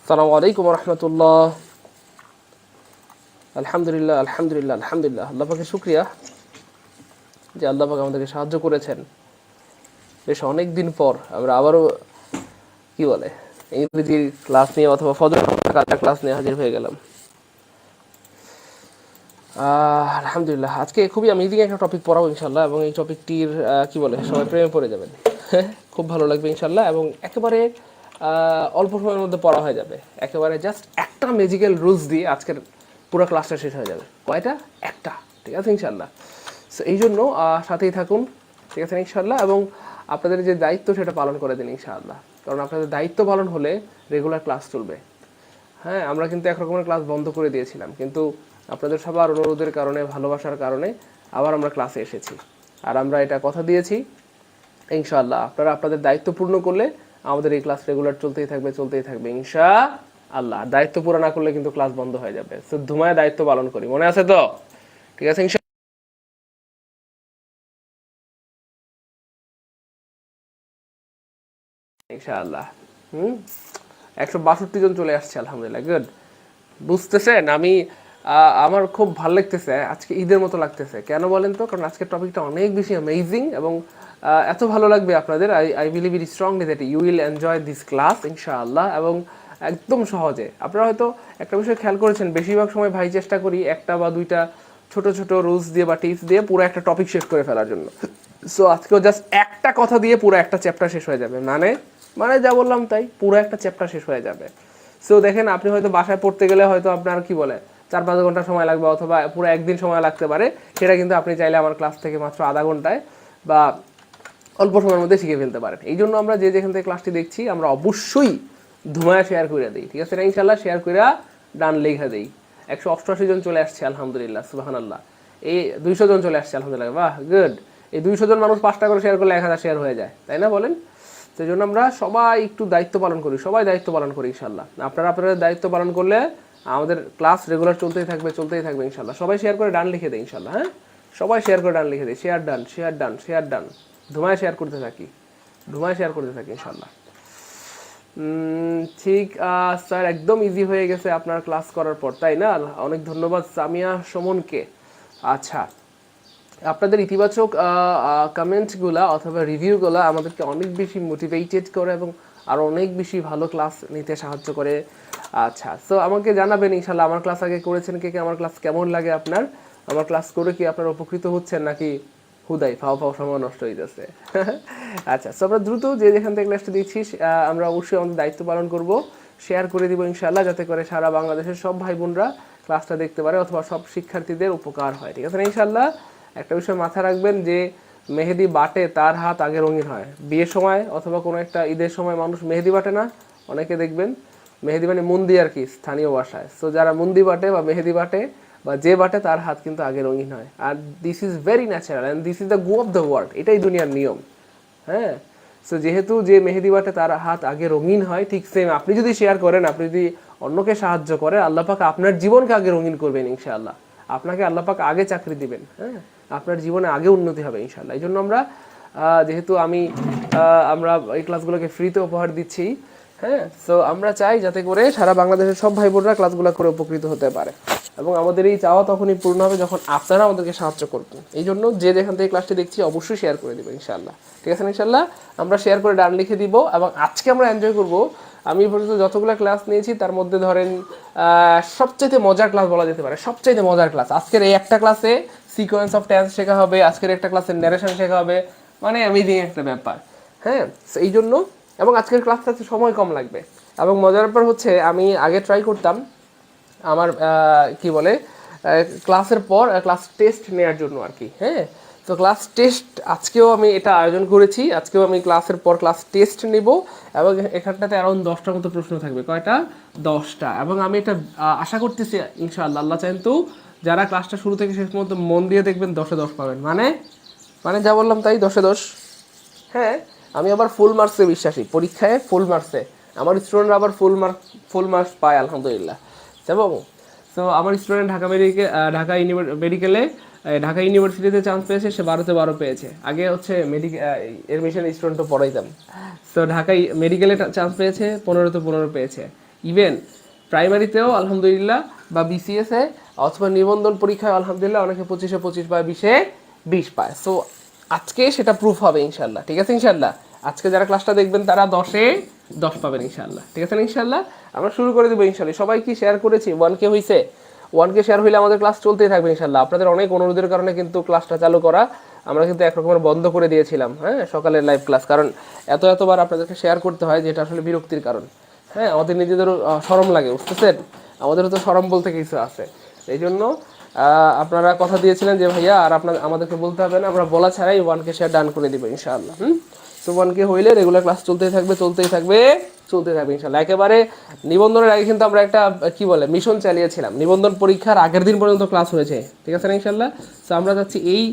আসসালামু আলাইকুম রহমতুল্লাহ। আলহামদুলিল্লাহ আলহামদুলিল্লাহ আলহামদুলিল্লাহ, আল্লাহ পাকে শুক্রিয়া যে আল্লাহ পাক আমাদেরকে সাহায্য করেছেন। বেশ অনেক দিন পর আমরা আবারও কি বলে ইংরেজির ক্লাস নিয়ে অথবা ফজর কাজা ক্লাস নিয়ে হাজির হয়ে গেলাম। আলহামদুলিল্লাহ, আজকে খুবই অ্যামেজিং একটা টপিক পড়াবো ইনশাল্লাহ, এবং এই টপিকটির কি বলে সবাই প্রেমে পড়ে যাবেন। খুব ভালো লাগবে ইনশাল্লাহ, এবং একেবারে অল্প সময়ের মধ্যে পড়া হয়ে যাবে। একেবারে জাস্ট একটা ম্যাজিক্যাল রুলস দিয়ে আজকের পুরো ক্লাসটা শেষ হয়ে যাবে। কয়টা? একটা। ঠিক আছে ইনশাল্লাহ। সো এই জন্য সাথেই থাকুন, ঠিক আছে ইনশাল্লাহ, এবং আপনাদের যে দায়িত্ব সেটা পালন করে দিন ইনশাআল্লাহ। কারণ আপনাদের দায়িত্ব পালন হলে রেগুলার ক্লাস চলবে। হ্যাঁ, আমরা কিন্তু একরকমের ক্লাস বন্ধ করে দিয়েছিলাম, কিন্তু আপনাদের সবার অনুরোধের কারণে, ভালোবাসার কারণে আবার আমরা ক্লাসে এসেছি। আর আমরা এটা কথা দিয়েছি ইনশাআল্লাহ আপনারা আপনাদের দায়িত্ব পূর্ণ করলে আমাদের এই ক্লাস রেগুলার চলতেই থাকবে ইনশাআল্লাহ। দায়িত্ব পুরো না করলে কিন্তু ক্লাস বন্ধ হয়ে যাবে। তো ধুমায় দায়িত্ব পালন করি, মনে আছে তো? ঠিক আছে ইনশাআল্লাহ। 162 জন চলে আসছে, আলহামদুলিল্লাহ, গুড। বুঝতেছেন, আমি আমার খুব ভালো লাগতেছে আজকে, ঈদের মতো লাগতেছে। কেন বলেন তো? কারণ আজকের টপিকটা অনেক বেশি অ্যামেজিং, এবং এত ভালো লাগবে আপনাদের। I believe it strongly that you will enjoy this class ইনশাআল্লাহ। এবং একদম সহজে আপনারা হয়তো একটা বিষয় খেয়াল করেছেন, বেশিরভাগ সময় ভাই চেষ্টা করি একটা বা দুইটা ছোট ছোট রুলস দিয়ে বা টিপস দিয়ে পুরো একটা টপিক শেষ করে ফেলার জন্য। সো আজকেও জাস্ট একটা কথা দিয়ে পুরো একটা চ্যাপ্টার শেষ হয়ে যাবে। মানে মানে যা বললাম তাই, পুরো একটা চ্যাপ্টার শেষ হয়ে যাবে। সো দেখেন, আপনি হয়তো বাসায় পড়তে গেলে হয়তো আপনার কি বলে 4-5 ঘন্টা সময় লাগবে, অথবা পুরো একদিন সময় লাগতে পারে। সেটা কিন্তু আপনি চাইলে আমার ক্লাস থেকে মাত্র আধা ঘন্টায় বা অল্প সময়ের মধ্যে শিখে ফেলতে পারেন। এই জন্য আমরা যে যেখান থেকে ক্লাসটি দেখছি আমরা অবশ্যই ধুমায়া শেয়ার করে দিই, ঠিক আছে না ইনশাল্লাহ? শেয়ার করে ডান লেখা দিই। 188 জন চলে আসছে, আলহামদুলিল্লাহ, সুবহানাল্লাহ। এই 200 জন চলে আসছে, আলহামদুলিল্লাহ, বাহ, গুড। এই 200 জন মানুষ 5টা করে শেয়ার করলে 1000 শেয়ার হয়ে যায়, তাই না বলেন? সেই জন্য আমরা সবাই একটু দায়িত্ব পালন করি, সবাই দায়িত্ব পালন করি ইনশাল্লাহ। আপনারা আপনাদের দায়িত্ব পালন করলে আমাদের ক্লাস রেগুলার চলতেই থাকবে ইনশাল্লাহ। সবাই শেয়ার করে ডান লিখে দেয় ইনশাল্লাহ। হ্যাঁ, সবাই শেয়ার করে ডান লিখে দেয়। Share done, share done, share done. ধুমায় শেয়ার করতে থাকি ইনশাল্লাহ। ঠিক স্যার, একদম ইজি হয়ে গেছে আপনার ক্লাস করার পর, তাই না? অনেক ধন্যবাদ সামিয়া সুমনকে। আচ্ছা, আপনাদের ইতিবাচক কমেন্টগুলা অথবা রিভিউগুলা আমাদেরকে অনেক বেশি মোটিভেটেড করে এবং আরও অনেক বেশি ভালো ক্লাস নিতে সাহায্য করে। আচ্ছা, সো আমাকে জানাবেন ইনশাল্লাহ, আমার ক্লাস আগে করেছেন কে কে, আমার ক্লাস কেমন লাগে আপনার, আমার ক্লাস করে কি আপনারা উপকৃত হচ্ছেন, নাকি হুদাই ফাও সময় নষ্ট হয়ে যাচ্ছে? আচ্ছা, সো আমরা দ্রুত যে যেখান থেকে ক্লাসটা দিচ্ছি আমরা অবশ্যই আমাদের দায়িত্ব পালন করব, শেয়ার করে দিব ইনশাল্লাহ, যাতে করে সারা বাংলাদেশের সব ভাই বোনরা ক্লাসটা দেখতে পারে অথবা সব শিক্ষার্থীদের উপকার হয়, ঠিক আছে না ইনশাল্লাহ? একটা বিষয় মাথায় রাখবেন যে মেহেদি বাটে তার হাত আগে রঙিন হয়। বিয়ের সময় অথবা কোনো একটা ঈদের সময় মানুষ মেহেদি বাটে না, অনেকে দেখবেন মেহেদি মানে মুন্দি আর কি, স্থানীয় ভাষায়। সো যারা মুন্দি বাটে বা মেহেদি বাটে বা যে বাটে তার হাত কিন্তু আগে রঙিন হয়। আর this is very natural and this is the go of the world, এটাই দুনিয়ার নিয়ম। হ্যাঁ, সো যেহেতু যে মেহেদি বাটে তার হাত আগে রঙিন হয়, ঠিক সেম আপনি যদি শেয়ার করেন, আপনি যদি অন্যকে সাহায্য করেন, আল্লাহ পাক আপনার জীবনকে আগে রঙিন করবেন ইনশাআল্লাহ। আপনাকে আল্লাহ পাক আগে চাকরি দিবেন। হ্যাঁ, আপনার জীবনে আগে উন্নতি হবে ইনশাআল্লাহ। এই জন্য আমরা যেহেতু আমরা এই ক্লাসগুলোকে ফ্রিতে উপহার দিচ্ছি, হ্যাঁ, সো আমরা চাই যাতে করে সারা বাংলাদেশের সব ভাই বোনরা ক্লাসগুলো করে উপকৃত হতে পারে, এবং আমাদের এই চাওয়া তখনই পূর্ণ হবে যখন আপনারা আমাদেরকে সাহায্য করবেন। এই জন্য যে যেখান থেকে ক্লাসটি দেখছি অবশ্যই শেয়ার করে দেবেন ইনশাআল্লাহ, ঠিক আছে ইনশাআল্লাহ? আমরা শেয়ার করে ডান লিখে দিব, এবং আজকে আমরা এনজয় করব। আমি পর্যন্ত যতগুলো ক্লাস নিয়েছি তার মধ্যে ধরেন সবচাইতে মজার ক্লাস বলা যেতে পারে, সবচাইতে মজার ক্লাস আজকের এই একটা ক্লাসে সিকোয়েন্স অফ টেন্স শেখা হবে, আজকের একটা ক্লাসের ন্যারেশন শেখা হবে, মানে অ্যামেজিং একটা ব্যাপার। হ্যাঁ, এই জন্য, এবং আজকের ক্লাসটাতে সময় কম লাগবে, এবং মজার ব্যাপার হচ্ছে আমি আগে ট্রাই করতাম আমার কি বলে ক্লাসের পর ক্লাস টেস্ট নেওয়ার জন্য আর কি। হ্যাঁ, তো ক্লাস টেস্ট আজকেও আমি এটা আয়োজন করেছি, আজকেও আমি ক্লাসের পর ক্লাস টেস্ট নেব, এবং এখানটাতে অ্যারাউন্ড 10টার মতো প্রশ্ন থাকবে। কয়টা? 10টা। এবং আমি এটা আশা করতেছি ইনশাআল্লাহ, আল্লাহ চাইন তো যারা ক্লাসটা শুরু থেকে শেষ পর্যন্ত মন দিয়ে দেখবেন 10এ 10 পাবেন। মানে মানে যা বললাম তাই, 10এ 10। হ্যাঁ, আমি আবার ফুল মার্কসে বিশ্বাসী, পরীক্ষায় ফুল মার্কসে আমার স্টুডেন্টরা আবার ফুল মার্কস পায় আলহামদুলিল্লাহ। এবং সো আমার স্টুডেন্ট ঢাকা ইউনিভার্সিটিতে চান্স পেয়েছে, সে 12তে 12 পেয়েছে। আগে হচ্ছে এডমিশন স্টুডেন্ট তো পড়াইতাম, সো ঢাকায় মেডিকেলে চান্স পেয়েছে, 15তে 15 পেয়েছে। ইভেন প্রাইমারিতেও আলহামদুলিল্লাহ বা বিসিএসে অথবা নিবন্ধন পরীক্ষায় আলহামদুলিল্লাহ অনেকে 25-25 বা 20-20 পায়। সো আজকে সেটা প্রুফ হবে ইনশাল্লাহ, ঠিক আছে ইনশাল্লাহ। আজকে যারা ক্লাসটা দেখবেন তারা 10-10 পাবেন ইনশাল্লাহ, ঠিক আছে ইনশাল্লাহ। আমরা শুরু করে দেবো ইনশাল্লাহ। সবাই কি শেয়ার করেছি? 1K হয়েছে? 1K শেয়ার হইলে আমাদের ক্লাস চলতেই থাকবে ইনশাল্লাহ। আপনাদের অনেক অনুরোধের কারণে কিন্তু ক্লাসটা চালু করা, আমরা কিন্তু একরকমের বন্ধ করে দিয়েছিলাম, হ্যাঁ, সকালের লাইভ ক্লাস, কারণ এতবার আপনাদেরকে শেয়ার করতে হয়, যেটা আসলে বিরক্তির কারণ। হ্যাঁ, আমাদের নিজেদেরও শরম লাগে, বুঝতেছেন, আমাদেরও তো শরম বলতে কিছু আছে। এই জন্য আপনারা কথা দিয়েছিলেন যে ভাইয়া আর আমাদেরকে বলতে হবে না, আমরা বলা ছাড়াই 1K শেয়ার ডান করে দিব ইনশাআল্লাহ। তো 1K হইলে রেগুলার ক্লাস চলতেই থাকবে ইনশাআল্লাহ। একেবারে নিবন্ধনের আগে কিন্তু আমরা একটা কি বলে মিশন চালিয়েছিলাম, নিবন্ধন পরীক্ষার আগের দিন পর্যন্ত ক্লাস হয়েছে, ঠিক আছে না ইনশাআল্লাহ। তো আমরা চাচ্ছি এই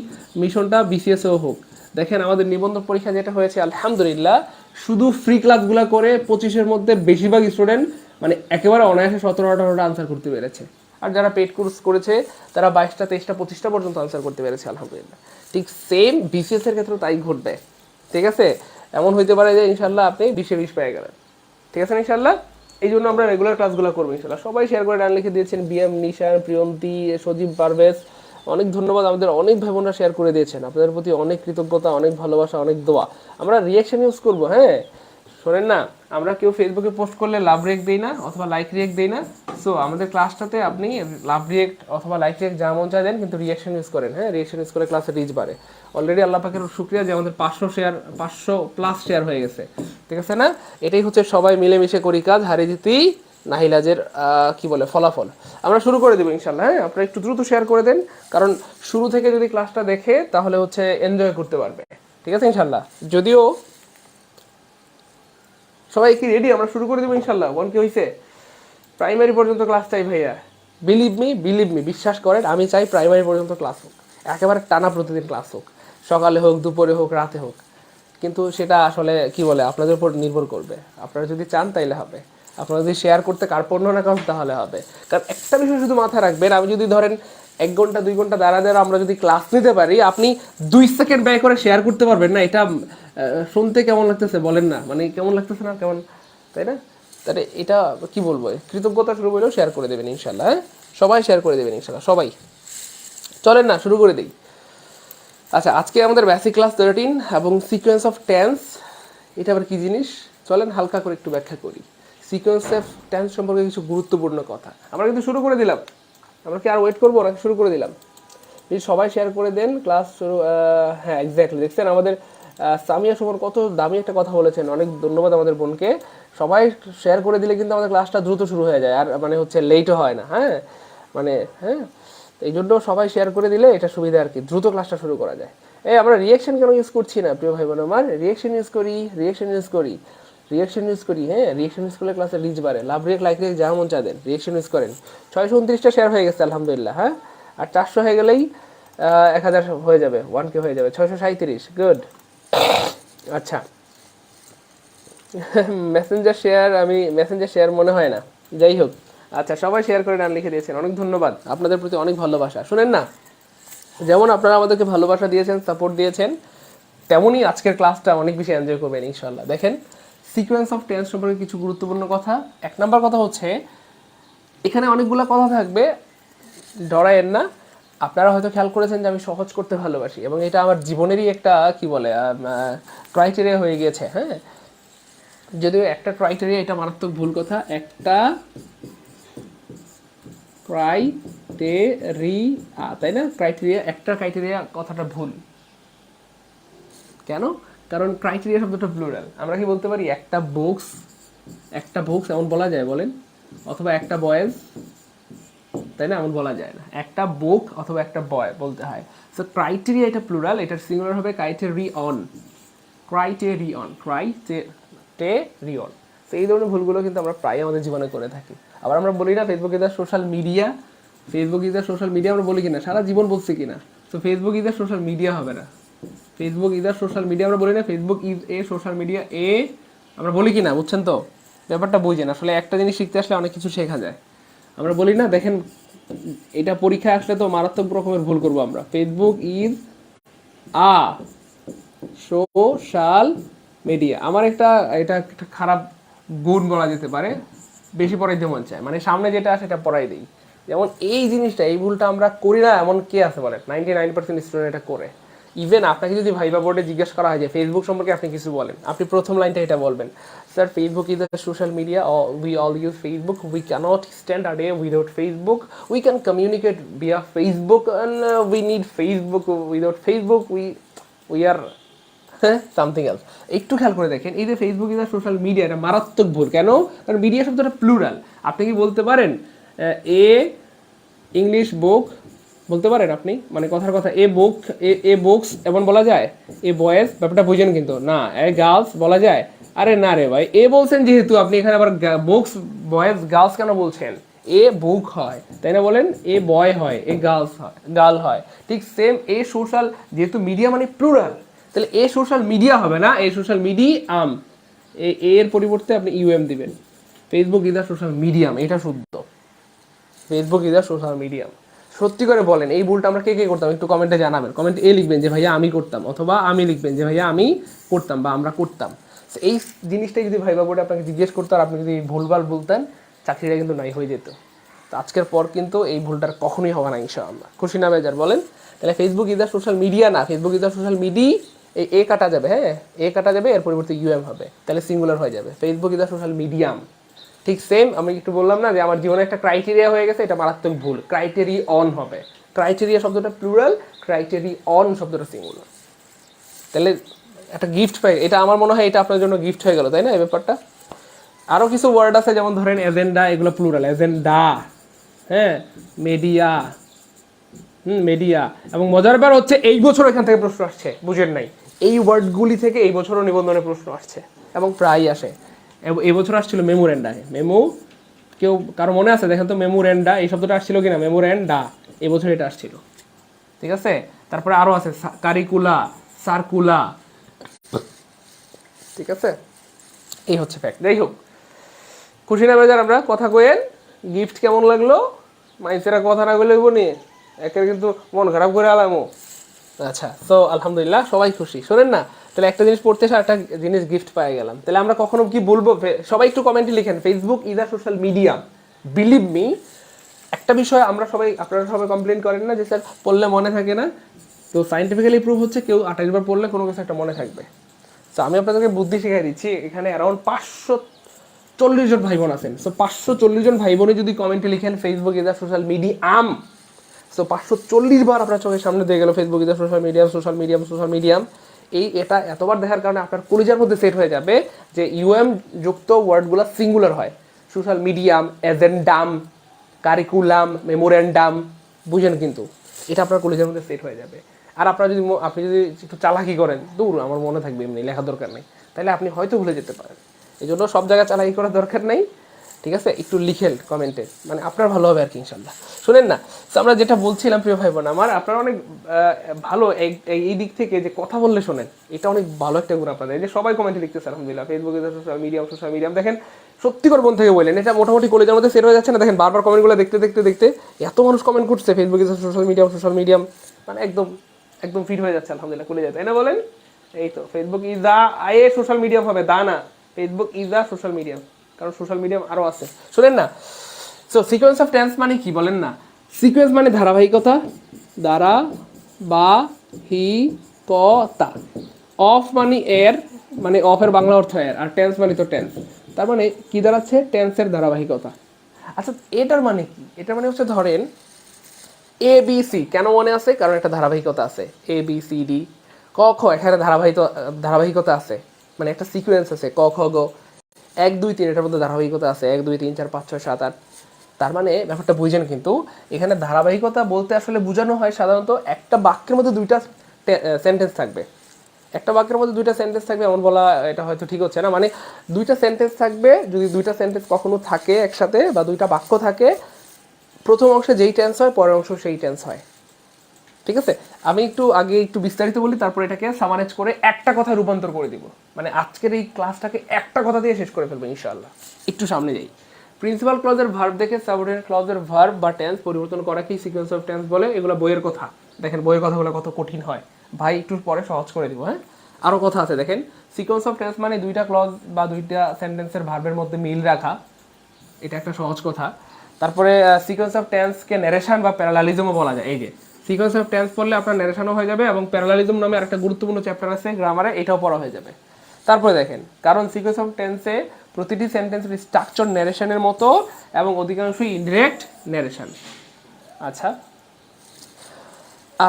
মিশনটা বিসিএসও হোক। দেখেন আমাদের নিবন্ধন পরীক্ষা যেটা হয়েছে আলহামদুলিল্লাহ, শুধু ফ্রি ক্লাসগুলো করে 25-এর মধ্যে বেশিরভাগ স্টুডেন্ট মানে একেবারে অনায়াসে 17-18টা আনসার করতে পেরেছে। আর যারা পেড কোর্স করেছে তারা 22টা 23টা 25টা পর্যন্ত আনসার করতে পেরেছে আলহামদুলিল্লাহ। ঠিক সেম বিসিএস এর ক্ষেত্রেও তাই ঘটবে, ঠিক আছে। এমন হইতে পারে যে ইনশাল্লাহ আপনি 20-20 পেয়ে গেলেন, ঠিক আছে ইনশাল্লাহ। এই জন্য আমরা রেগুলার ক্লাসগুলো করবো ইনশাল্লাহ। সবাই শেয়ার করে ডান লিখে দিয়েছেন, বিএম, নিশান, প্রিয়ন্তী, সজীব, পারভেজ, অনেক ধন্যবাদ। আমাদের অনেক ভাই বোনরা শেয়ার করে দিয়েছেন, আপনাদের প্রতি অনেক কৃতজ্ঞতা, অনেক ভালোবাসা, অনেক দোয়া। আমরা রিয়াকশন ইউজ করবো, হ্যাঁ শোনেন না, আমরা কেউ ফেসবুকে পোস্ট করলে লাভ রিয়েক্ট দিই না অথবা লাইক রিয়েক্ট দিই না। সো আমাদের ক্লাসটাতে আপনি লাভ রিয়েক্ট অথবা লাইক রিয়েক্ট যা মন চায় দেন, কিন্তু রিয়াকশন ইউজ করেন, হ্যাঁ রিয়াকশন ইউজ করে ক্লাসে রিচ বাড়ে। অলরেডি আল্লাহ পাকের শুকরিয়া যে আমাদের 500+ শেয়ার হয়ে গেছে, ঠিক আছে না। এটাই হচ্ছে সবাই মিলেমিশে করি কাজ, হারি জিতি নাহিলাজের কি বলে ফলাফল। আমরা শুরু করে দেবো ইনশাল্লাহ, হ্যাঁ আপনারা একটু দ্রুত শেয়ার করে দেন, কারণ শুরু থেকে যদি ক্লাসটা দেখে তাহলে হচ্ছে এনজয় করতে পারবে, ঠিক আছে ইনশাল্লাহ। যদিও সবাই কি রেডি? আমরা শুরু করে দেবো ইনশাল্লাহ। 1K হয়েছে? প্রাইমারি পর্যন্ত ক্লাস চাই ভাইয়া, বিলিভ মি, বিশ্বাস করেন, আমি চাই প্রাইমারি পর্যন্ত ক্লাস হোক, একেবারে টানা প্রতিদিন ক্লাস হোক, সকালে হোক, দুপুরে হোক, রাতে হোক। কিন্তু সেটা আসলে কি বলে আপনাদের উপর নির্ভর করবে। আপনারা যদি চান তাইলে হবে, আপনারা যদি শেয়ার করতে কার্পণ্য না করেন তাহলে হবে। কারণ একটা বিষয় শুধু মাথায় রাখবেন, আমি যদি ধরেন 1 ঘন্টা 2 ঘন্টা দাঁড়া আমরা যদি ক্লাস নিতে পারি, আপনি 2 সেকেন্ড ব্যয় করে শেয়ার করতে পারবেন না, এটা শুনতে কেমন লাগতেছে বলেন না, মানে কেমন লাগতেছে না, কেমন, তাই না? তাহলে এটা কি বলবো, কৃতজ্ঞতা শুরু হলেও শেয়ার করে দেবেন ইনশাল্লাহ, হ্যাঁ সবাই শেয়ার করে দেবেন ইনশাল্লাহ সবাই। চলেন না শুরু করে দিই। আচ্ছা, আজকে আমাদের বেসিক ক্লাস 13 এবং সিকোয়েন্স অফ টেন্স, এটা আবার কি জিনিস চলেন হালকা করে একটু ব্যাখ্যা করি। সিকোয়েন্স অফ টেন্স সম্পর্কে কিছু গুরুত্বপূর্ণ কথা। আমরা কিন্তু শুরু করে দিলাম, আমরা কি আর ওয়েট করবো নাকি শুরু করে দিলাম? প্লিজ সবাই শেয়ার করে দেন ক্লাস শুরু। হ্যাঁ এক্স্যাক্টলি, দেখছেন আমাদের সামিয়া সুমন কত দামি একটা কথা বলেছেন, অনেক ধন্যবাদ আমাদের বোনকে। সবাই শেয়ার করে দিলে কিন্তু আমাদের ক্লাসটা দ্রুত শুরু হয়ে যায়, আর মানে হচ্ছে লেটও হয় না, হ্যাঁ মানে হ্যাঁ এই জন্য সবাই শেয়ার করে দিলে এটা সুবিধা আর কি, দ্রুত ক্লাসটা শুরু করা যায়। আমরা রিয়াকশন কেন ইউজ করছি না প্রিয় ভাই বোন আমার? রিয়াকশন ইউজ করি, হ্যাঁ রিয়াকশন ইউজ করলে ক্লাসে রিচ বাড়ে। লাভ রিয়েক্ট, লাইক রিয়েক্ট যা মন চা দেন, রিয়াকশন ইউজ করেন। 629টা শেয়ার হয়ে গেছে আলহামদুলিল্লাহ, হ্যাঁ আর 400 হয়ে গেলেই 1000 হয়ে যাবে, 1K হয়ে যাবে। 637, গুড। আচ্ছা, মেসেঞ্জার শেয়ার মনে হয় না, যাই হোক। আচ্ছা, সবাই শেয়ার করে ডান লিখে দিয়েছেন, অনেক ধন্যবাদ, আপনাদের প্রতি অনেক ভালোবাসা। শুনেন না, যেমন আপনারা আমাদেরকে ভালোবাসা দিয়েছেন, সাপোর্ট দিয়েছেন, তেমনই আজকের ক্লাসটা অনেক বেশি এনজয় করবেন ইনশাল্লাহ। দেখেন, সিকোয়েন্স অফ টেন্স সম্পর্কে কিছু গুরুত্বপূর্ণ কথা। 1 নম্বর কথা হচ্ছে, এখানে অনেকগুলো কথা থাকবে, ডরায়েন না। আপনারা হয়তো খেয়াল করেছেন যে আমি সহজ করতে ভালোবাসি, এবং এটা আমার জীবনেরই একটা কি বলে ক্রাইটেরিয়া হয়ে গিয়েছে, হ্যাঁ যদিও একটা ক্রাইটেরিয়া, এটা মারাত্মক ভুল কথা, একটা ক্রাইটেরিয়া, তাই না? একটা ক্রাইটেরিয়া কথাটা ভুল কেন? কারণ ক্রাইটেরিয়া শব্দটা প্লুরাল। আমরা কি বলতে পারি একটা বুকস এমন বলা যায় বলেন, অথবা একটা বয়েজ, তাই না? এমন বলা যায় না, একটা বুক অথবা একটা বয় বলতে হয়। সো ক্রাইটেরিয়া এটা প্লুরাল, এটার সিঙ্গুলার হবে ক্রাইটেরিয়ন। তো এই ধরনের ভুলগুলো কিন্তু আমরা প্রায় আমাদের জীবনে করে থাকি। আবার আমরা বলি না Facebook is the social media, আমরা বলি কিনা, সারা জীবন বলছি কিনা। তো Facebook is the social media হবে না, Facebook is the social media আমরা বলি না, Facebook is a social media আমরা বলি কিনা, বুঝছেন তো? ব্যাপারটা বুঝেন, আসলে একটা জিনিস শিখতে আসলে অনেক কিছু শেখা যায়, আমরা বলি না। দেখেন, এটা পরীক্ষায় আসলে তো মারাত্মক রকমের ভুল করবো আমরা। Facebook is a social media, আমার এটা একটা খারাপ গুণ বলা যেতে পারে, বেশি পড়াইতে মন চায়, মানে সামনে যেটা আসে সেটা পড়াই দিই। যেমন এই জিনিসটা, এই ভুলটা আমরা করি না এমন কে আছে বলেন? 99% স্টুডেন্ট এটা করে। ইভেন আপনাকে যদি ভাইবা বোর্ডে জিজ্ঞেস করা হয় যে ফেসবুক সম্পর্কে আপনি কিছু বলেন, আপনি প্রথম লাইনটা এটা বলবেন, sir Facebook is a social media, we all use Facebook, we cannot stand a day without Facebook, we can communicate via Facebook, we need Facebook, without Facebook we are something else. একটু খেয়াল করে দেখেন, এই যে Facebook is a social media, এটা মারাত্মক ভুল। কেন? কারণ মিডিয়া শব্দটা প্লুরাল। আপনি কি বলতে পারেন এ ইংলিশ বুক বলতে পারেন আপনি? মানে কথার কথা, এ বুক, এ বুকস এমন বলা যায়? এ বয়েজ, ব্যাপারটা বুঝেন কিন্তু না। এ গার্লস বলা যায়? আরে না রে ভাই, এ বলছেন যেহেতু, আপনি এখানে আবার বুকস বয়েজ গার্লস কেন বলছেন? এ বুক হয়, তাই না? বলেন এ বয় হয়, এ গার্লস হয়, গার্ল হয়। ঠিক সেম এ সোশ্যাল, যেহেতু মিডিয়া মানে প্লুরাল, তাহলে এ সোশ্যাল মিডিয়া হবে না, এ সোশ্যাল মিডিয়াম। এর পরিবর্তে আপনি ইউএম দিবেন। Facebook is a social medium, এটা শুদ্ধ। Facebook is a social medium. সত্যি করে বলেন এই ভুলটা আমরা কে কে করতাম? একটু কমেন্টে জানাবেন। কমেন্টে এ লিখবেন যে ভাইয়া আমি করতাম, অথবা আমি লিখবেন যে ভাইয়া আমি করতাম বা আমরা করতাম। এই জিনিসটাই যদি ভাইবা বোর্ডে আপনাকে জিজ্ঞেস করতো আর আপনি যদি ভুলভাল বলতেন, চাকরিটা কিন্তু নাই হয়ে যেত। তো আজকের পর কিন্তু এই ভুলটার কখনোই হবে না ইনশাআল্লাহ। খুশি না বেজার বলেন? তাহলে Facebook is a social media না, Facebook is a social media. এই এ কাটা যাবে, হ্যাঁ এ কাটা যাবে, এর পরিবর্তে ইউএম হবে, তাহলে সিঙ্গুলার হয়ে যাবে। Facebook is a social medium. ঠিক সেম আমি একটু বললাম না যে আমার জীবনে একটা ক্রাইটেরিয়া হয়ে গেছে, এটা মারাত্মক ভুল। ক্রাইটেরিয়ন হবে। ক্রাইটেরিয়া শব্দটা প্লুরাল, ক্রাইটেরিয়ন শব্দটা সিঙ্গুলার। তাহলে একটা গিফট পাই, এটা আমার মনে হয় এটা আপনার জন্য গিফট হয়ে গেল, তাই না এই ব্যাপারটা? আরও কিছু ওয়ার্ড আছে, যেমন ধরেন এজেন্ডা, এগুলো প্লুরাল, এজেন্ডা, হ্যাঁ, মেডিয়া, মিডিয়া। এবং মজার ব্যাপার হচ্ছে এই বছর এখান থেকে প্রশ্ন আসছে, বুঝেন নাই? এই ওয়ার্ডগুলি থেকে এই বছরও নিবন্ধনে প্রশ্ন আসছে এবং প্রায় আসে। এই বছর আসছিল মেমোরেন্ডা, মেমো, কেউ কারো মনে আছে দেখেন তো মেমোরেন্ডা এই শব্দটা আসছিল কিনা? মেমোরেন্ডা, এই বছর এটা আসছিল। ঠিক আছে, তারপরে আরও আছে কারিকুলা, সার্কুলা। ঠিক আছে, এই হচ্ছে ফ্যাক্ট। যাই হোক, খুশি না বেজার আমরা কথা কইেন? গিফট কেমন লাগলো? মাইসেরা কথা না বলে নিয়ে একের কিন্তু মন খারাপ করে আলামো। আচ্ছা, তো আলহামদুলিল্লাহ সবাই খুশি। শোনেন না, তাহলে একটা জিনিস পড়তে এসে একটা জিনিস গিফট পেয়ে গেলাম। তাহলে আমরা কখনো কি বলবো? সবাই একটু কমেন্টে লিখেন, Facebook is a social media. Believe me, একটা বিষয় আমরা সবাই, আপনারা সবাই কমপ্লেন করেন না যে স্যার পড়লে মনে থাকে না? তো সাইন্টিফিক্যালি প্রুভ হচ্ছে কেউ 28 বার পড়লে কোনো কিছু একটা মনে থাকবে। তো আমি আপনাদেরকে বুদ্ধি শিখিয়ে দিচ্ছি। এখানে অ্যারাউন্ড 540 জন ভাই বোন আছেন। সো 540 জন ভাই বোনে যদি কমেন্টে লিখেন Facebook is a social medium, so 540 বার আপনার চোখের সামনে দিয়ে গেল Facebook is a social medium, social medium, social medium. এটা এতবার দেখার কারণে আপনার কলিজার মধ্যে সেট হয়ে যাবে যে ইউএম যুক্ত ওয়ার্ডগুলো সিঙ্গুলার হয়। Social medium, agendum, curriculum, memorandum, বুঝেন কিন্তু? এটা আপনার কলিজার মধ্যে সেট হয়ে যাবে। আর আপনি যদি একটু চালাকি করেন, দূর আমার মনে থাকবে, এমনি লেখা দরকার নেই, তাহলে আপনি হয়তো ভুলে যেতে পারেন। এই জন্য সব জায়গায় চালাকি করার দরকার নেই। ঠিক আছে, একটু লিখেন কমেন্টে, মানে আপনার ভালো হবে আর কি ইনশাল্লাহ। শুনেন না, তো আমরা যেটা বলছিলাম প্রিয় ভাই বোন আমার, আপনারা অনেক ভালো এই দিক থেকে যে কথা বললে শোনেন, এটা অনেক ভালো একটা গুণ আপনাদের। এই যে সবাই কমেন্টে লিখতেছে আলহামদুলিল্লাহ, ফেসবুকে সোশ্যাল মিডিয়াম, সোশ্যাল মিডিয়াম। দেখেন সত্যি করে মন থেকে বললেন, এটা মোটামুটি কলেজের মধ্যে সেট হয়ে যাচ্ছে না? দেখেন বারবার কমেন্টগুলো দেখতে দেখতে দেখতে এত মানুষ কমেন্ট করছে ফেসবুকে সোশ্যাল মিডিয়াম, সোশ্যাল মিডিয়াম, মানে একদম একদম ফিট হয়ে যাচ্ছে আলহামদুলিল্লাহ কলেজে, তাই না বলেন? এই তো Facebook is a social medium হবে, দা না, Facebook is a social medium, কারণ সোশ্যাল মিডিয়াম আরও আছে। শোনেন না, সো সিকোয়েন্স অফ টেন্স মানে কি বলেন না? সিকোয়েন্স মানে ধারাবাহিকতা, দ্বারা বা হি কতা। অফ মানে এর, মানে অফের বাংলা অর্থ এর, আর টেন্স মানে তো টেন্স। তার মানে কি দাঁড়াচ্ছে? টেন্সের ধারাবাহিকতা। আচ্ছা, এটার মানে কি? এটার মানে হচ্ছে ধরেন এ বি সি, কেন মনে আছে? কারণ একটা ধারাবাহিকতা আছে। এ বি সি ডি, ক খ, এখানে ধারাবাহিকতা আছে, মানে একটা সিকোয়েন্স আছে। ক খ গ, 1 2 3, এটার মধ্যে ধারাবাহিকতা আছে, 1 2 3 4 5 6 7 8। তার মানে ব্যাপারটা বুঝেন কিন্তু, এখানে ধারাবাহিকতা বলতে আসলে বোঝানো হয় সাধারণত একটা বাক্যের মধ্যে দুইটা সেন্টেন্স থাকবে। একটা বাক্যের মধ্যে দুইটা সেন্টেন্স থাকবে এমন বলা, এটা হয়তো ঠিক হচ্ছে না। মানে দুইটা সেন্টেন্স থাকবে, যদি দুইটা সেন্টেন্স কখনো থাকে একসাথে বা দুইটা বাক্য থাকে, প্রথম অংশে যেই টেন্স হয় পরের অংশ সেই টেন্স হয়। ঠিক আছে, আমি একটু আগে একটু বিস্তারিত বলি, তারপর এটাকে সামারাইজ করে একটা কথায় রূপান্তর করে দিব। মানে আজকের এই ক্লাসটাকে একটা কথা দিয়ে শেষ করে ফেলবো ইনশাআল্লাহ। একটু সামনে যাই। প্রিন্সিপাল ক্লজের ভার্ব দেখে সাবঅর্ডিনেট ক্লজের ভার্ব বা টেন্স পরিবর্তন করাকেই সিকোয়েন্স অফ টেন্স বলে। এগুলো বইয়ের কথা, দেখেন বইয়ের কথাগুলো কত কঠিন হয় ভাই, একটু পরে সহজ করে দিব। হ্যাঁ, আরও কথা আছে দেখেন। সিকোয়েন্স অফ টেন্স মানে দুইটা ক্লজ বা দুইটা সেন্টেন্সের ভার্বের মধ্যে মিল রাখা, এটা একটা সহজ কথা। তারপরে সিকোয়েন্স অফ টেন্সকে ন্যারেশন বা প্যারালালিজমও বলা যায়। এই যে সিকোয়েন্স অফ টেন্স পড়লে আপনার ন্যারেশনও হয়ে যাবে এবং প্যারালালিজম নামে আরেকটা গুরুত্বপূর্ণ চ্যাপ্টার আছে গ্রামারে, এটাও পড়া হয়ে যাবে। তারপরে দেখেন, কারণ সিকোয়েন্স অফ টেন্সে প্রতিটি সেন্টেন্সের স্ট্রাকচার ন্যারেশনের মতো এবং অধিকাংশই ইনডিরেক্ট ন্যারেশন। আচ্ছা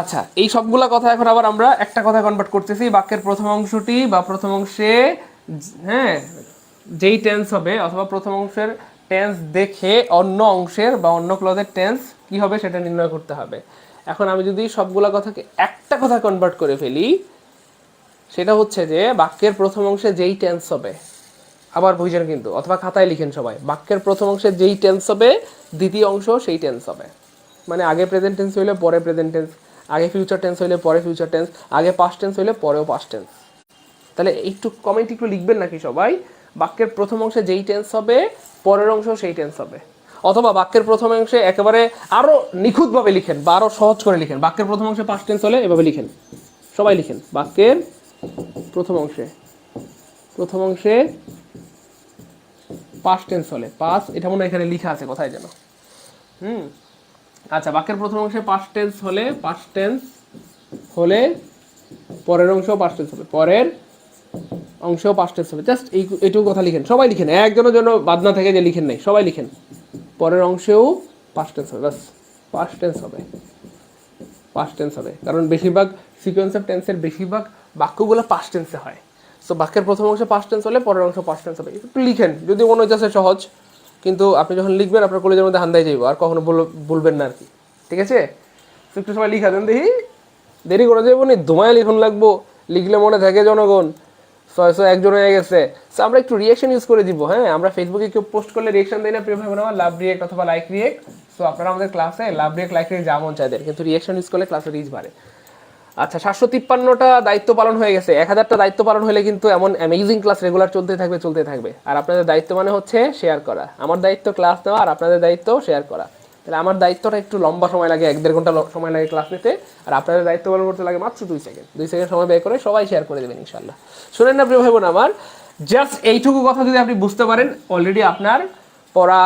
আচ্ছা, এই সবগুলা কথা এখন আবার আমরা একটা কথা কনভার্ট করতেছি। বাক্যের প্রথম অংশটি বা প্রথম অংশে হ্যাঁ যেই টেন্স হবে অথবা প্রথম অংশের টেন্স দেখে অন্য অংশের বা অন্য ক্লজের টেন্স কি হবে সেটা নির্ণয় করতে হবে। এখন আমি যদি সবগুলা কথাকে একটা কথা কনভার্ট করে ফেলি, সেটা হচ্ছে যে বাক্যের প্রথম অংশে যেই টেন্স হবে, আবার বুঝেন কিন্তু, অথবা খাতায় লিখেন সবাই, বাক্যের প্রথম অংশে যেই টেন্স হবে দ্বিতীয় অংশ সেই টেন্স হবে। মানে আগে প্রেজেন্ট টেন্স হইলে পরে প্রেজেন্ট টেন্স, আগে ফিউচার টেন্স হইলে পরে ফিউচার টেন্স, আগে পাস্ট টেন্স হইলে পরেও পাস্ট টেন্স। তাহলে একটু কমেন্ট একটু লিখবেন নাকি সবাই, বাক্যের প্রথম অংশে যেই টেন্স হবে পরের অংশ সেই টেন্স হবে। অথবা বাক্যের প্রথম অংশে একেবারে আরো নিখুঁতভাবে লিখেন বা আরো সহজ করে লিখেন, বাক্যের প্রথম অংশে পাস্ট টেন্স হলে এভাবে লিখেন, সবাই লিখেন বাক্যের প্রথম অংশে পাস্ট টেন্স হলে, পাস্ট এটা মনে হয় এখানে লেখা আছে কোথায় যেন। আচ্ছা, বাক্যের প্রথম অংশে পাস্ট টেন্স হলে পরের অংশও পাস্ট টেন্স হবে, পরের অংশেও পাস্ট টেন্স হবে। জাস্ট এইটুকু কথা লিখেন, সবাই লিখেন, একজনের জন্য বাদ না থাকে যে লিখেন নাই, সবাই লিখেন পরের অংশেও পাস্ট টেন্স হবে, বাস পাস্ট টেন্স হবে। কারণ বেশিরভাগ সিকোয়েন্স অফ টেন্সের বেশিরভাগ বাক্যগুলো পাস্ট টেন্সে হয়। সো বাক্যের প্রথম অংশে পাস্ট টেন্স হলে পরের অংশ পাস্ট টেন্স হবে। একটু লিখেন, যদি মনে হচ্ছে সহজ, কিন্তু আপনি যখন লিখবেন আপনার কলেজের মধ্যে হান্দাই যাইব, আর কখনো বলবেন না আর কি। ঠিক আছে, একটু সবাই লিখা দেন দেখি, দেরি করে যাবো নি, ধুমায় লিখুন লাগবো, লিখলে মনে থাকে জনগণ। 600 একজন হয়ে গেছে। সো আমরা একটু রিয়েকশন ইউজ করে দিব। হ্যাঁ, আমরা ফেসবুকে কেউ পোস্ট করলে রিয়েকশন দেয় না প্রিয় ভাই বোনেরা, লাভ রিয়েক্ট অথবা লাইক রিয়েক্ট। সো আপনারা আমাদের ক্লাসে লাভ রিয়েক্ট লাইক রিয়েক্ট যা মন চায় দেন, কিন্তু রিয়েকশন ইউজ করলে ক্লাসে রিচ বাড়ে। আচ্ছা, 753টা দায়িত্ব পালন হয়ে গেছে। 1000টা দায়িত্ব পালন হলে কিন্তু এমন অ্যামেজিং ক্লাস রেগুলার চলতে থাকবে। আর আপনাদের দায়িত্ব মানে হচ্ছে শেয়ার করা। আমার দায়িত্ব ক্লাস নেওয়া, আর আপনাদের দায়িত্ব শেয়ার করা। তাহলে আমার দায়িত্বটা একটু লম্বা সময় লাগে, 1-1.5 ঘন্টা সময় লাগে ক্লাস নিতে, আর আপনাদের দায়িত্ব পালন করতে লাগে মাত্র 2 সেকেন্ড। 2 সেকেন্ড সময় ব্যয় করে সবাই শেয়ার করে দেবেন ইনশাল্লাহ। শুনেন না প্রিয় ভাই বোন আমার, জাস্ট এইটুকু কথা যদি আপনি বুঝতে পারেন, অলরেডি আপনার পড়া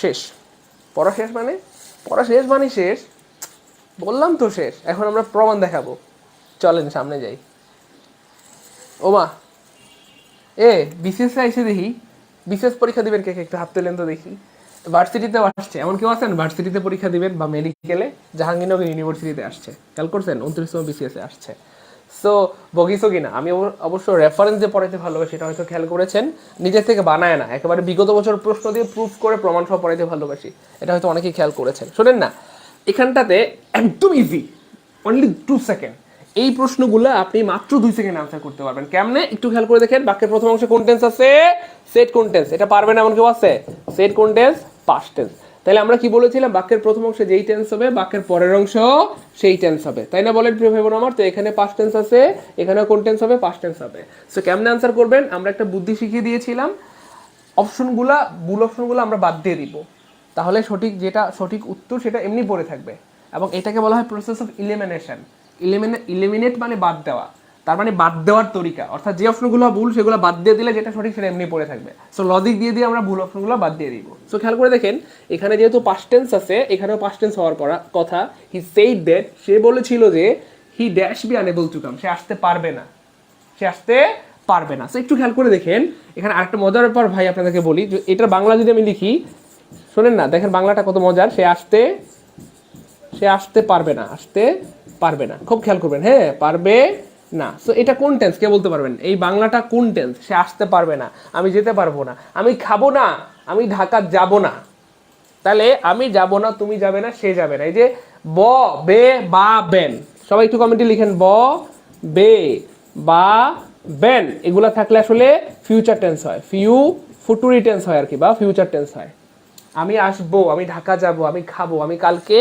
শেষ। পড়া শেষ মানে শেষ, বললাম তো শেষ। এখন আমরা প্রমাণ দেখাবো, চলেন সামনে যাই। ওমা বিসিএস এসে দেখি, বিসিএস পরীক্ষা দিবেন কে কে, একটু হাত তোলেন তো দেখি। ভার্সিটিতে আসছে, এমন কেউ আছেন ভার্সিটিতে পরীক্ষা দিবেন বা মেডিকেলে? জাহাঙ্গীরনগর ইউনিভার্সিটিতে আসছে, খেয়াল করছেন 29তম বিসিএস এ আসছে। সো বগিসো কিনা, আমি অবশ্য রেফারেন্স যে পড়াইতে ভালোবাসি সেটা হয়তো খেয়াল করেছেন, নিজের থেকে বানায় না, একেবারে বিগত বছর প্রশ্ন দিয়ে প্রুফ করে প্রমাণ সহ পড়াইতে ভালোবাসি, এটা হয়তো অনেকেই খেয়াল করেছেন। শোনেন না, এখানটাতে একদম ইজি, অনলি 2 সেকেন্ড, এই প্রশ্নগুলো আপনি মাত্র 2 সেকেন্ড আনসার করতে পারবেন। কেমনে একটু খেয়াল করে দেখেন, বাক্যের প্রথম অংশে কোন টেন্স আছে? সেট কোন টেন্স, এটা পারবে না এমন কেউ আছে? সেট কোন টেন্স? Past tense. তাহলে আমরা কি বলেছিলাম, বাক্যের প্রথম অংশে যেই টেন্স হবে বাক্যের পরের অংশ সেই টেন্স হবে, তাই না বলেন প্রিয় ভাই বোন আমার? তো এখানে পাস্ট টেন্স আছে, এখানেও কোন টেন্স হবে? পাস্ট টেন্স হবে। সো কেমনে আনসার করবেন, আমরা একটা বুদ্ধি শিখিয়ে দিয়েছিলাম, অপশনগুলা ভুল অপশনগুলো আমরা বাদ দিয়ে দিব, তাহলে সঠিক উত্তর সেটা এমনি পড়ে থাকবে। এবং এটাকে বলা হয় প্রসেস অফ ইলিমিনেশন। ইলিমিনেট মানে বাদ দেওয়া, তার মানে বাদ দেওয়ার তরিকা, অর্থাৎ যে অপশনগুলো ভুল সেগুলো বাদ দিয়ে দিলে যেটা সঠিক সেটা এমনি পড়ে থাকবে। সো লজিক দিয়ে আমরা ভুল অপশনগুলো বাদ দিয়ে দিব। সো খেয়াল করে দেখেন, এখানে যেহেতু পাস্ট টেন্স আছে, এখানেও পাস্ট টেন্স হওয়ার কথা। হি সেইড দ্যাট, সে বলেছিল যে he dash be unable to come, সে আসতে পারবে না। সো একটু খেয়াল করে দেখেন, এখানে আরেকটা মজার ব্যাপার ভাই আপনাদেরকে বলি, এটার বাংলা যদি আমি লিখি, শোনেন না, দেখেন বাংলাটা কত মজার। সে আসতে পারবে না, খুব খেয়াল করবেন, হ্যাঁ, পারবে না। সো এটা কোন টেন্স, কে বলতে পারবেন? এই বাংলাটা কোন টেন্স? সে আসতে পারবে না, আমি যেতে পারবো না, আমি খাবো না, আমি ঢাকা যাব না। তাহলে আমি যাব না, তুমি যাবে না, সে যাবে না। এই যে ব, বে, বা, বেন, সবাই একটু কমেন্টে লিখেন, ব, বে, বা, বেন, এগুলা থাকলে আসলে ফিউচার টেন্স হয়, ফুটুরি টেন্স হয় আর কি, বা ফিউচার টেন্স হয়। আমি আসবো, আমি ঢাকা যাব, আমি খাবো, আমি কালকে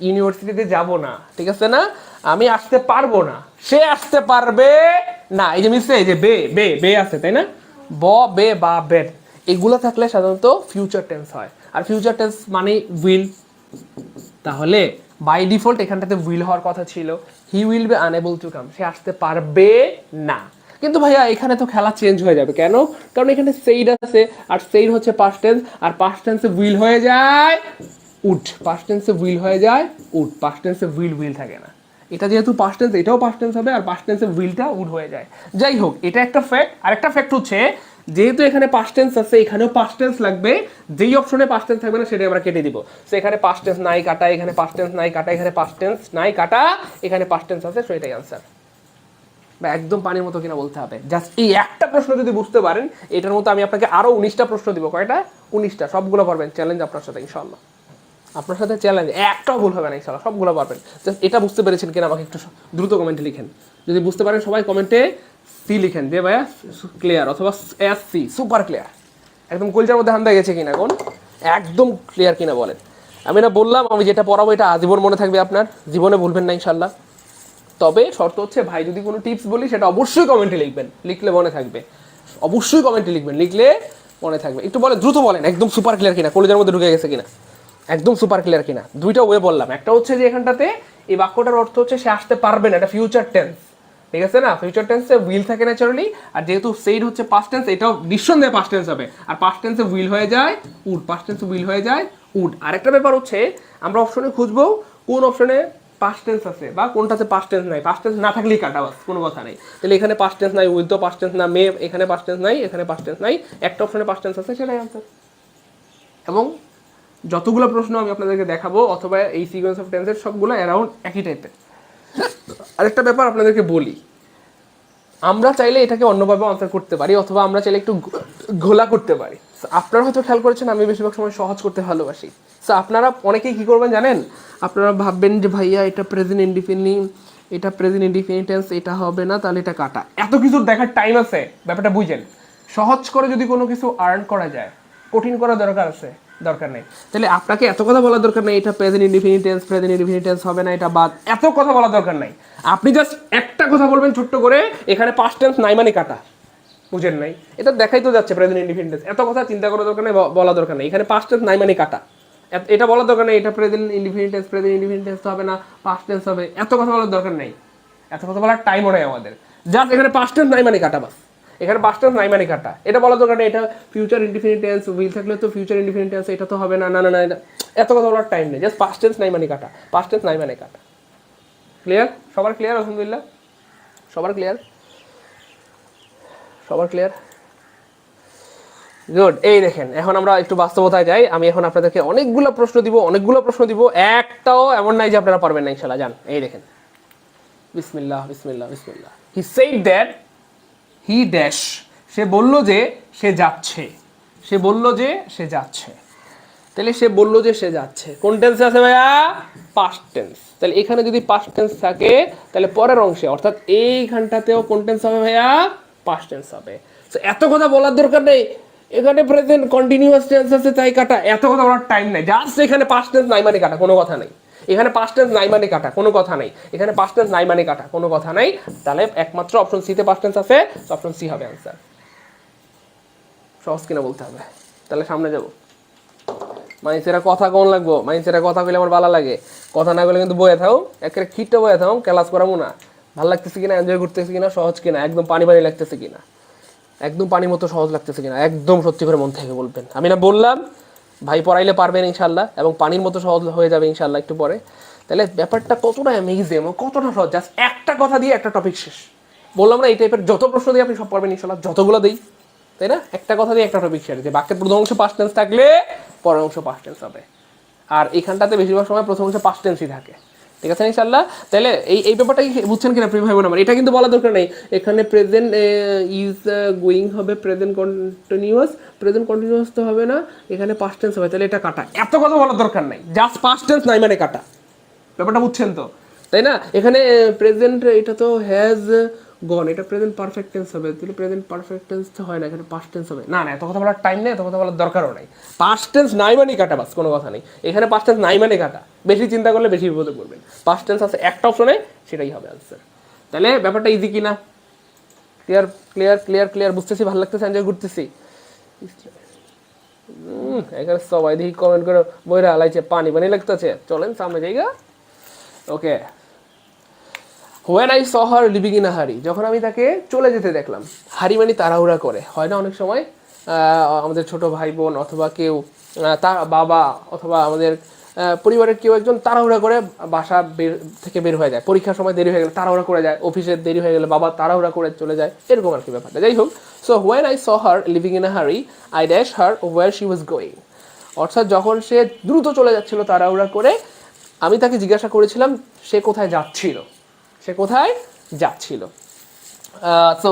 ইউনিভার্সিটিতে যাব না, ঠিক আছে না? আমি আসতে পারবো না, সে আসতে পারবে না। এই যে মিশে, এই যে বে আছে, তাই না? ব, বে, বা, বেন, এগুলো থাকলে সাধারণত ফিউচার টেন্স হয়। আর ফিউচার টেন্স মানে উইল, তাহলে বাই ডিফল্ট এখানটাতে উইল হওয়ার কথা ছিল। He will be unable to come, সে আসতে পারবে না। কিন্তু ভাইয়া এখানে তো খেলা চেঞ্জ হয়ে যাবে কেন? কারণ এখানে সেইড আছে, আর সেইড হচ্ছে পাস্ট টেন্স, আর পাস্ট টেন্সে উইল হয়ে যায় উড, পাস্ট টেন্সে উইল হয়ে যায় উড, পাস্ট টেন্সে উইল থাকে না। এটা যেহেতু পাস্ট টেন্স, এটাও পাস্ট টেন্স হবে, আর পাস্ট টেন্সে উইলটা উড হয়ে যায়। যাই হোক, এটা একটা ফ্যাক্ট। আরেকটা ফ্যাক্ট হচ্ছে যেহেতু এখানে পাস্ট টেন্স আছে, এখানেও পাস্ট টেন্স লাগবে। যেই অপশনে পাস্ট টেন্স থাকবে না সেটাই আমরা কেটে দিব। সো এখানে পাস্ট টেন্স নাই কাটা, এখানে পাস্ট টেন্স নাই কাটা, এখানে পাস্ট টেন্স নাই কাটা, এখানে পাস্ট টেন্স আছে, সো এটাই আনসার। বা একদম পানির মতো কিনা বলতে হবে। জাস্ট এই একটা প্রশ্ন যদি বুঝতে পারেন, এটার মতো আমি আপনাকে আরো 19টা প্রশ্ন দিব। কয়টা? 19টা। সবগুলো পারবেন, চ্যালেঞ্জ আপনার সাথে ইনশাআল্লাহ। আপনার সাথে চ্যালেঞ্জ, একটাও ভুল হবে না ইনশাআল্লাহ, সবগুলো পারবেন। জাস্ট এটা বুঝতে পেরেছেন কিনা আমাকে একটু দ্রুত কমেন্টে লিখেন। যদি বুঝতে পারেন সবাই কমেন্টে সি লিখেন, যে ভাইয়া ক্লিয়ার, অথবা এস সি সুপার ক্লিয়ার। একদম কলজার মধ্যে হান্দা গেছে কিনা, কোন একদম ক্লিয়ার কিনা বলেন। আমি না বললাম, আমি যেটা পড়াবো এটা আজীবন মনে থাকবে আপনার, জীবনে ভুলবেন না ইনশাআল্লাহ। তবে শর্ত হচ্ছে ভাই যদি কোনো টিপস বলি সেটা অবশ্যই কমেন্টে লিখবেন, লিখলে মনে থাকবে। অবশ্যই কমেন্টে লিখবেন, লিখলে মনে থাকবে। একটু বলেন, দ্রুত বলেন একদম সুপার ক্লিয়ার কিনা, কলেজের মধ্যে ঢুকে গেছে কিনা, একদম সুপার ক্লিয়ার কিনা। দুইটা ওয়ে বললাম, একটা হচ্ছে যে এখানটাতে এই বাক্যটার অর্থ হচ্ছে সে আসতে পারবে না, এটা ফিউচার টেন্স, ঠিক আছে না? ফিউচার টেন্সে উইল থাকে ন্যাচারালি, আর যেহেতু সেইড হচ্ছে পাস্ট টেন্স, এটাও নিঃসন্দেহে পাস্ট টেন্স হবে। আর পাস্ট টেন্সে উইল হয়ে যায় উড, পাস্ট টেন্সে উইল হয়ে যায় উড। আরেকটা ব্যাপার হচ্ছে আমরা অপশনে খুঁজবো কোন অপশনে পাস্ট টেন্স আছে বা কোনটাতে পাস্ট টেন্স নাই। পাস্ট টেন্স না থাকলেই কাটা, বাস, কোনো কথা নেই। তাহলে এখানে পাস্ট টেন্স নাই, উইল তো পাস্ট টেন্স না, মে এখানে পাস্ট টেন্স নাই, এখানে পাস্ট টেন্স নাই, একটা অপশনে পাস্ট টেন্স আছে, সেটাই আনসার। এবং যতগুলো প্রশ্ন আমি আপনাদেরকে দেখাবো অথবা এই সিকোয়েন্স অফ টেন্সের সবগুলো অ্যারাউন্ড একই টাইপের। আরেকটা ব্যাপার আপনাদেরকে বলি, আমরা চাইলে এটাকে অন্যভাবে আনসার করতে পারি, অথবা আমরা চাইলে একটু ঘোলা করতে পারি। আপনারা হয়তো খেয়াল করেছেন আমি বেশিরভাগ সময় সহজ করতে ভালোবাসি। সো আপনারা অনেকেই কী করবেন জানেন? আপনারা ভাববেন যে ভাইয়া এটা প্রেজেন্ট ইনডিফিনিট, এটা প্রেজেন্ট ইনডিফিনিট টেন্স, এটা হবে না, তাহলে এটা কাটা। এত কিছু দেখার টাইম আছে? ব্যাপারটা বুঝেন। সহজ করে যদি কোনো কিছু আর্ন করা যায়, কঠিন করা দরকার আছে? দরকার নেই। তাহলে আপনাকে এত কথা বলার দরকার নেই, এটা present indefinite tense, present indefinite tense হবে না, এটা বাদ, এত কথা বলার দরকার নাই। আপনি জাস্ট একটা কথা বলবেন ছোট্ট করে, এখানে পাস্ট টেন্স নাই মানে কাটা। বুঝেন নাই? এটা দেখাই তো যাচ্ছে প্রেজেন্ট ইনডিফিনিট টেন্স। এত কথা চিন্তা করার দরকার নেই, বলা দরকার নেই। এখানে পাস্ট টেন্স নাই মানে কাটা, এটা বলার দরকার নেই। এটা present indefinite tense, present indefinite tense হবে না, পাস্ট টেন্স হবে, এত কথা বলার দরকার নেই। এত কথা বলার টাইমও নেই আমাদের। জাস্ট এখানে পাস্ট টেন্স নাই মানে কাটা, বাস। এখানে পাস্ট টেন্স নাই মানে কাটা, এটা বলার দরকার নেই। এটা ফিউচার ইনডিফিনিট টেন্স, উইল থাকলে তো ফিউচার ইনডিফিনিট টেন্স, এটা তো হবে না, না না না, এত কথা বলার টাইম নেই। জাস্ট পাস্ট টেন্স নাই মানে কাটা, পাস্ট টেন্স নাই মানে কাটা। ক্লিয়ার? সবার ক্লিয়ার? আলহামদুলিল্লাহ, সবার ক্লিয়ার, সবার ক্লিয়ার, গুড। এই দেখেন, এখন আমরা একটু বাস্তবতায় যাই। আমি এখন আপনাদেরকে অনেকগুলো প্রশ্ন দিব, একটাও এমন নাই যে আপনারা পারবেন না ইনশাআল্লাহ। যান, এই দেখেন, বিসমিল্লাহ বিসমিল্লাহ বিসমিল্লাহ। He said that he dash, সে বলল যে সে যাচ্ছে, সে বলল যে সে যাচ্ছে। তাহলে সে বলল যে সে যাচ্ছে, কোন টেন্সে আছে ভাইয়া? Past tense. তাহলে এখানে যদি পাস্ট টেন্স থাকে, তাহলে পরের অংশে অর্থাৎ এইখানটাতেও কোন টেন্স হবে ভাইয়া? পাস্ট টেন্স হবে। তো এত কথা বলার দরকার নেই, এখানে প্রেজেন্ট কন্টিনিউয়াস টেন্স আছে তাই কাটা, এত কথা বলার টাইম নাই। জাস্ট এখানে পাস্ট টেন্স নাই মানে কাটা, কোনো কথা নেই। এখানে পাস্ট টেন্স নাই মানে কাটা, কোনো কথা নাই। এখানে পাস্ট টেন্স নাই মানে কাটা, কোনো কথা নাই। তাহলে একমাত্র অপশন সি তে পাস্ট টেন্স আছে, অপশন সি হবে आंसर। সহজ কিনা বলতে হবে। তাহলে সামনে যাব। মাইন্সেরা কথা কোন লাগবো, মাইন্সেরা কথা কইলে আমার ভালো লাগে, কথা না কইলে কিন্তু বয়ে থাও, একেবারে খিটটা বয়ে থাও, ক্লাস করাবো না। ভালো লাগতেছে কিনা, এনজয় করতেছে কিনা, সহজ কিনা, একদম পানি পানি লাগতেছে কিনা, একদম পানির মতো সহজ লাগতেছে কিনা, একদম সত্যি করে মন থেকে বলবেন। আমি না বললাম ভাই পড়াইলে পারবেন ইনশাল্লাহ, এবং পানির মতো সহজ হয়ে যাবে ইনশাল্লাহ একটু পরে। তাহলে ব্যাপারটা কতটা অ্যামেজিং, কতটা সহজ, জাস্ট একটা কথা দিয়ে একটা টপিক শেষ। বললাম না এই টাইপের যত প্রশ্ন দিয়ে আপনি সব পারবেন ইনশাল্লাহ, যতগুলো দিই, তাই না? একটা কথা দিয়ে একটা টপিক শেষ। যে বাক্যের প্রথম অংশ পাস্ট টেন্স থাকলে পরের অংশ পাস্ট টেন্স হবে, আর এইখানটাতে বেশিরভাগ সময় প্রথম অংশ পাস্ট টেন্সই থাকে, ঠিক আছে ইনশাল্লাহ। তাহলে এই ব্যাপারটা বুঝছেন কিনা প্রিয় ভাই বোন আমার? এটা কিন্তু বলা দরকার নেই এখানে প্রেজেন্ট ইজ গোয়িং হবে, প্রেজেন্ট কন্টিনিউয়াস তো হবে না, এখানে পাস্ট টেন্স হবে, তাহলে এটা কাটা। এত কথা বলার দরকার নাই, জাস্ট পাস্ট টেন্স নাই মানে কাটা। ব্যাপারটা বুঝছেন তো, তাই না? এখানে প্রেজেন্ট, এটা তো হ্যাজ গন, এটা প্রেজেন্ট পারফেক্ট টেন্স হবে, তাহলে প্রেজেন্ট পারফেক্ট টেন্স তো হয় না, এখানে পাস্ট টেন্স হবে। না না, এত কথা বলার টাইম নেই, এত কথা বলার দরকারও নাই। পাস্ট টেন্স নাই মানে কাটা, বাস, কোনো কথা নেই। এখানে পাস্ট টেন্স নাই মানে কাটা, বেশি চিন্তা করলে বেশি বিপদে পড়বেন। পাস্ট টেন্স আছে একটা অপশনে, সেটাই হবে আনসার। তাহলে ব্যাপারটা ইজি কিনা? ক্লিয়ার ক্লিয়ার ক্লিয়ার ক্লিয়ার, বুঝতেছি, ভালো লাগতেছে, এনজয় করতেছি। এখানে সবাই দেখি কমেন্ট করে বইরা আলাইছে, পানি পানি লাগতেছে। চলেন সামনে জায়গা। Okay, when I saw her leaving in a hurry, যখন আমি তাকে চলে যেতে দেখলাম। হারি মানে তাড়াহুড়া করে, হয় না অনেক সময় আমাদের ছোট ভাই বোন অথবা কেউ তার বাবা অথবা আমাদের পরিবারের কেউ একজন তাড়াহুড়া করে বাসা থেকে বের হয়ে যায়, পরীক্ষার সময় দেরি হয়ে গেলে তাড়াহুড়া করে যায়, অফিসের দেরি হয়ে গেলে বাবা তাড়াহুড়া করে চলে যায়, এরকম আর কি ব্যাপারটা। যাই হোক, so when I saw her leaving in a hurry I dash her where she was going, অর্থাৎ যখন সে দ্রুত চলে যাচ্ছিল তাড়াহুড়া করে, আমি তাকে জিজ্ঞাসা করেছিলাম সে কোথায় যাচ্ছিল, সে কোথায় যাচ্ছিল। সো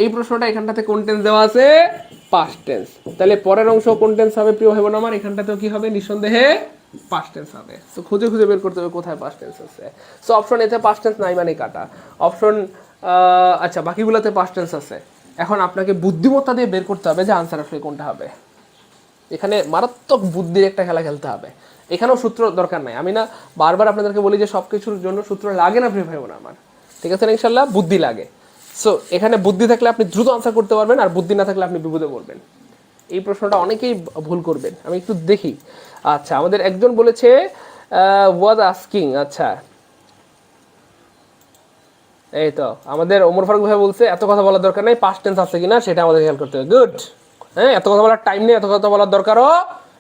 এই প্রশ্নটা এখানটাতে কোন টেন্স দেওয়া আছে, পাস্ট টেন্স। তাহলে পরের অংশ কোন টেন্স হবে প্রিয় ভাই বোন আমার, এখানটাতেও কি হবে, নিঃসন্দেহে পাস্ট টেন্স হবে। সো খুঁজে খুঁজে বের করতে হবে কোথায় পাস্ট টেন্স আছে। সো অপশন এতে পাস্ট টেন্স নাই মানে কাটা, অপশন আচ্ছা বাকিগুলোতে পাস্ট টেন্স আছে। এখন আপনাকে বুদ্ধিমত্তা দিয়ে বের করতে হবে যে আনসার আসলে কোনটা হবে। এখানে মারাত্মক বুদ্ধির একটা খেলা খেলতে হবে, এখানেও সূত্র দরকার নাই। আমি না বারবার আপনাদেরকে বলি যে সব কিছুর জন্য সূত্র লাগে না প্রিয় ভাই বোন আমার, ঠিক আছে না, ইনশাল্লাহ বুদ্ধি লাগে। সো এখানে বুদ্ধি থাকলে আপনি দ্রুত আনসার করতে পারবেন, আর বুদ্ধি না থাকলে আপনি বিপদে পড়বেন। এই প্রশ্নটা অনেকেই ভুল করবেন, আমি একটু দেখি। আচ্ছা আমাদের একজন বলেছে ওয়াজ আস্কিং, আচ্ছা এই তো আমাদের ওমর ফারুক ভাই বলছে এত কথা বলার দরকার নেই, পাস্ট টেন্স আছে কিনা সেটা আমাদের খেয়াল করতে হবে। গুড, হ্যাঁ এত কথা বলার টাইম নেই, এত কথা বলার দরকারও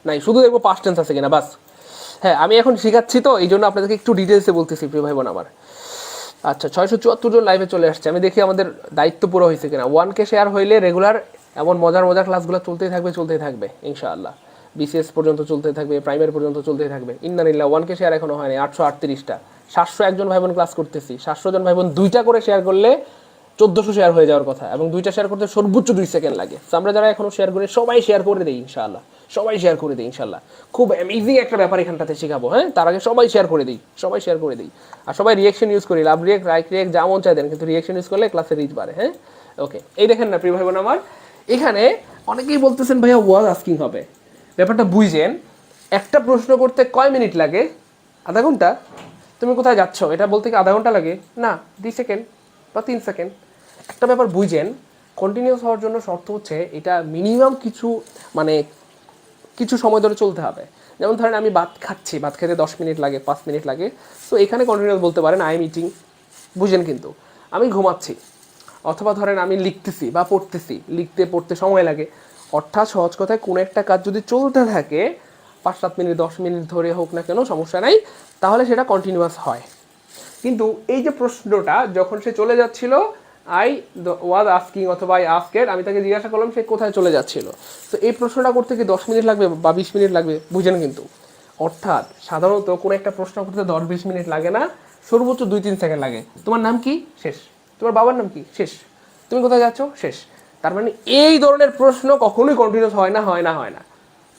নাই, শুধু দেখবো পাস্ট টেন্স আছে কিনা বাস। হ্যাঁ আমি এখন শেখাচ্ছি তো এই জন্য আপনাদেরকে একটু ডিটেলসে বলতেছি প্রিয় ভাই বোন আমার। আচ্ছা 674 জন লাইভে চলে আসছে, আমি দেখি আমাদের দায়িত্ব পুরো হয়েছে কিনা। 1K শেয়ার হইলে রেগুলার এমন মজার মজার ক্লাসগুলো চলতেই থাকবে ইনশাআল্লাহ, বিসিএস পর্যন্ত চলতে থাকবে, প্রাইমারি পর্যন্ত চলতেই থাকবে ইন্নানিল্লাহ। 1K শেয়ার এখনো হয়নি, 838টা, 701 জন ভাই বোন ক্লাস করতেছি, 700 জন ভাই বোন 2টা করে শেয়ার করলে 1400 শেয়ার হয়ে যাওয়ার কথা, এবং 2টা শেয়ার করতে সর্বোচ্চ 2 সেকেন্ড লাগে। আমরা যারা এখনো শেয়ার করি সবাই শেয়ার করে দেই ইনশাআল্লাহ, সবাই শেয়ার করে দিই ইনশাআল্লাহ। খুব অ্যামেজিং একটা ব্যাপার এখানটাতে শেখাবো, হ্যাঁ তার আগে সবাই শেয়ার করে দিই, সবাই শেয়ার করে দিই। আর সবাই রিয়েকশন ইউজ করি, লাভ রিয়েক্ট, লাইক রিয়েক্ট, যা মন চাই দেন, কিন্তু রিয়েকশন ইউজ করলে ক্লাসে রিচ বাড়ে। হ্যাঁ ওকে, এই দেখেন না প্রিয় ভাই বোন আমার, এখানে অনেকেই বলতেছেন ভাইয়া ওয়াজ আস্কিং হবে, ব্যাপারটা বুঝেন। একটা প্রশ্ন করতে কয় মিনিট লাগে, আধা ঘন্টা? তুমি কোথায় যাচ্ছ এটা বলতে কি আধা ঘন্টা লাগে? না, 2 সেকেন্ড বা 3 সেকেন্ড। একটা ব্যাপার বুঝেন, কন্টিনিউস হওয়ার জন্য শর্ত হচ্ছে এটা মিনিমাম কিছু সময় ধরে চলতে হবে। যেমন ধরেন আমি ভাত খাচ্ছি, ভাত খেতে 10 মিনিট লাগে, 5 মিনিট লাগে, সো এখানে কন্টিনিউস বলতে পারেন আই এম ইটিং, বুঝেন। কিন্তু আমি ঘুমাচ্ছি, অথবা ধরেন আমি লিখতেছি বা পড়তেছি, লিখতে পড়তে সময় লাগে, অর্থাৎ সহজ কথায় কোনো একটা কাজ যদি চলতে থাকে 5-7 মিনিট 10 মিনিট ধরে হোক না কেন সমস্যা নাই, তাহলে সেটা কন্টিনিউয়াস হয়। কিন্তু এই যে প্রশ্নটা যখন সে চলে যাচ্ছিল, আই ওয়াজ আস্কিং অথবা আই আস্কেড, আমি তাকে জিজ্ঞাসা করলাম সে কোথায় চলে যাচ্ছিল, তো এই প্রশ্নটা করতে কি 10 মিনিট লাগবে বা 20 মিনিট লাগবে, বুঝেন। কিন্তু অর্থাৎ সাধারণত কোনো একটা প্রশ্ন করতে 10-20 মিনিট লাগে না, সর্বোচ্চ 2-3 সেকেন্ড লাগে। তোমার নাম কি? শেষ। তোমার বাবার নাম কি? শেষ। তুমি কোথায় যাচ্ছ? শেষ। তার মানে এই ধরনের প্রশ্ন কখনোই কন্টিনিউয়াস হয় না।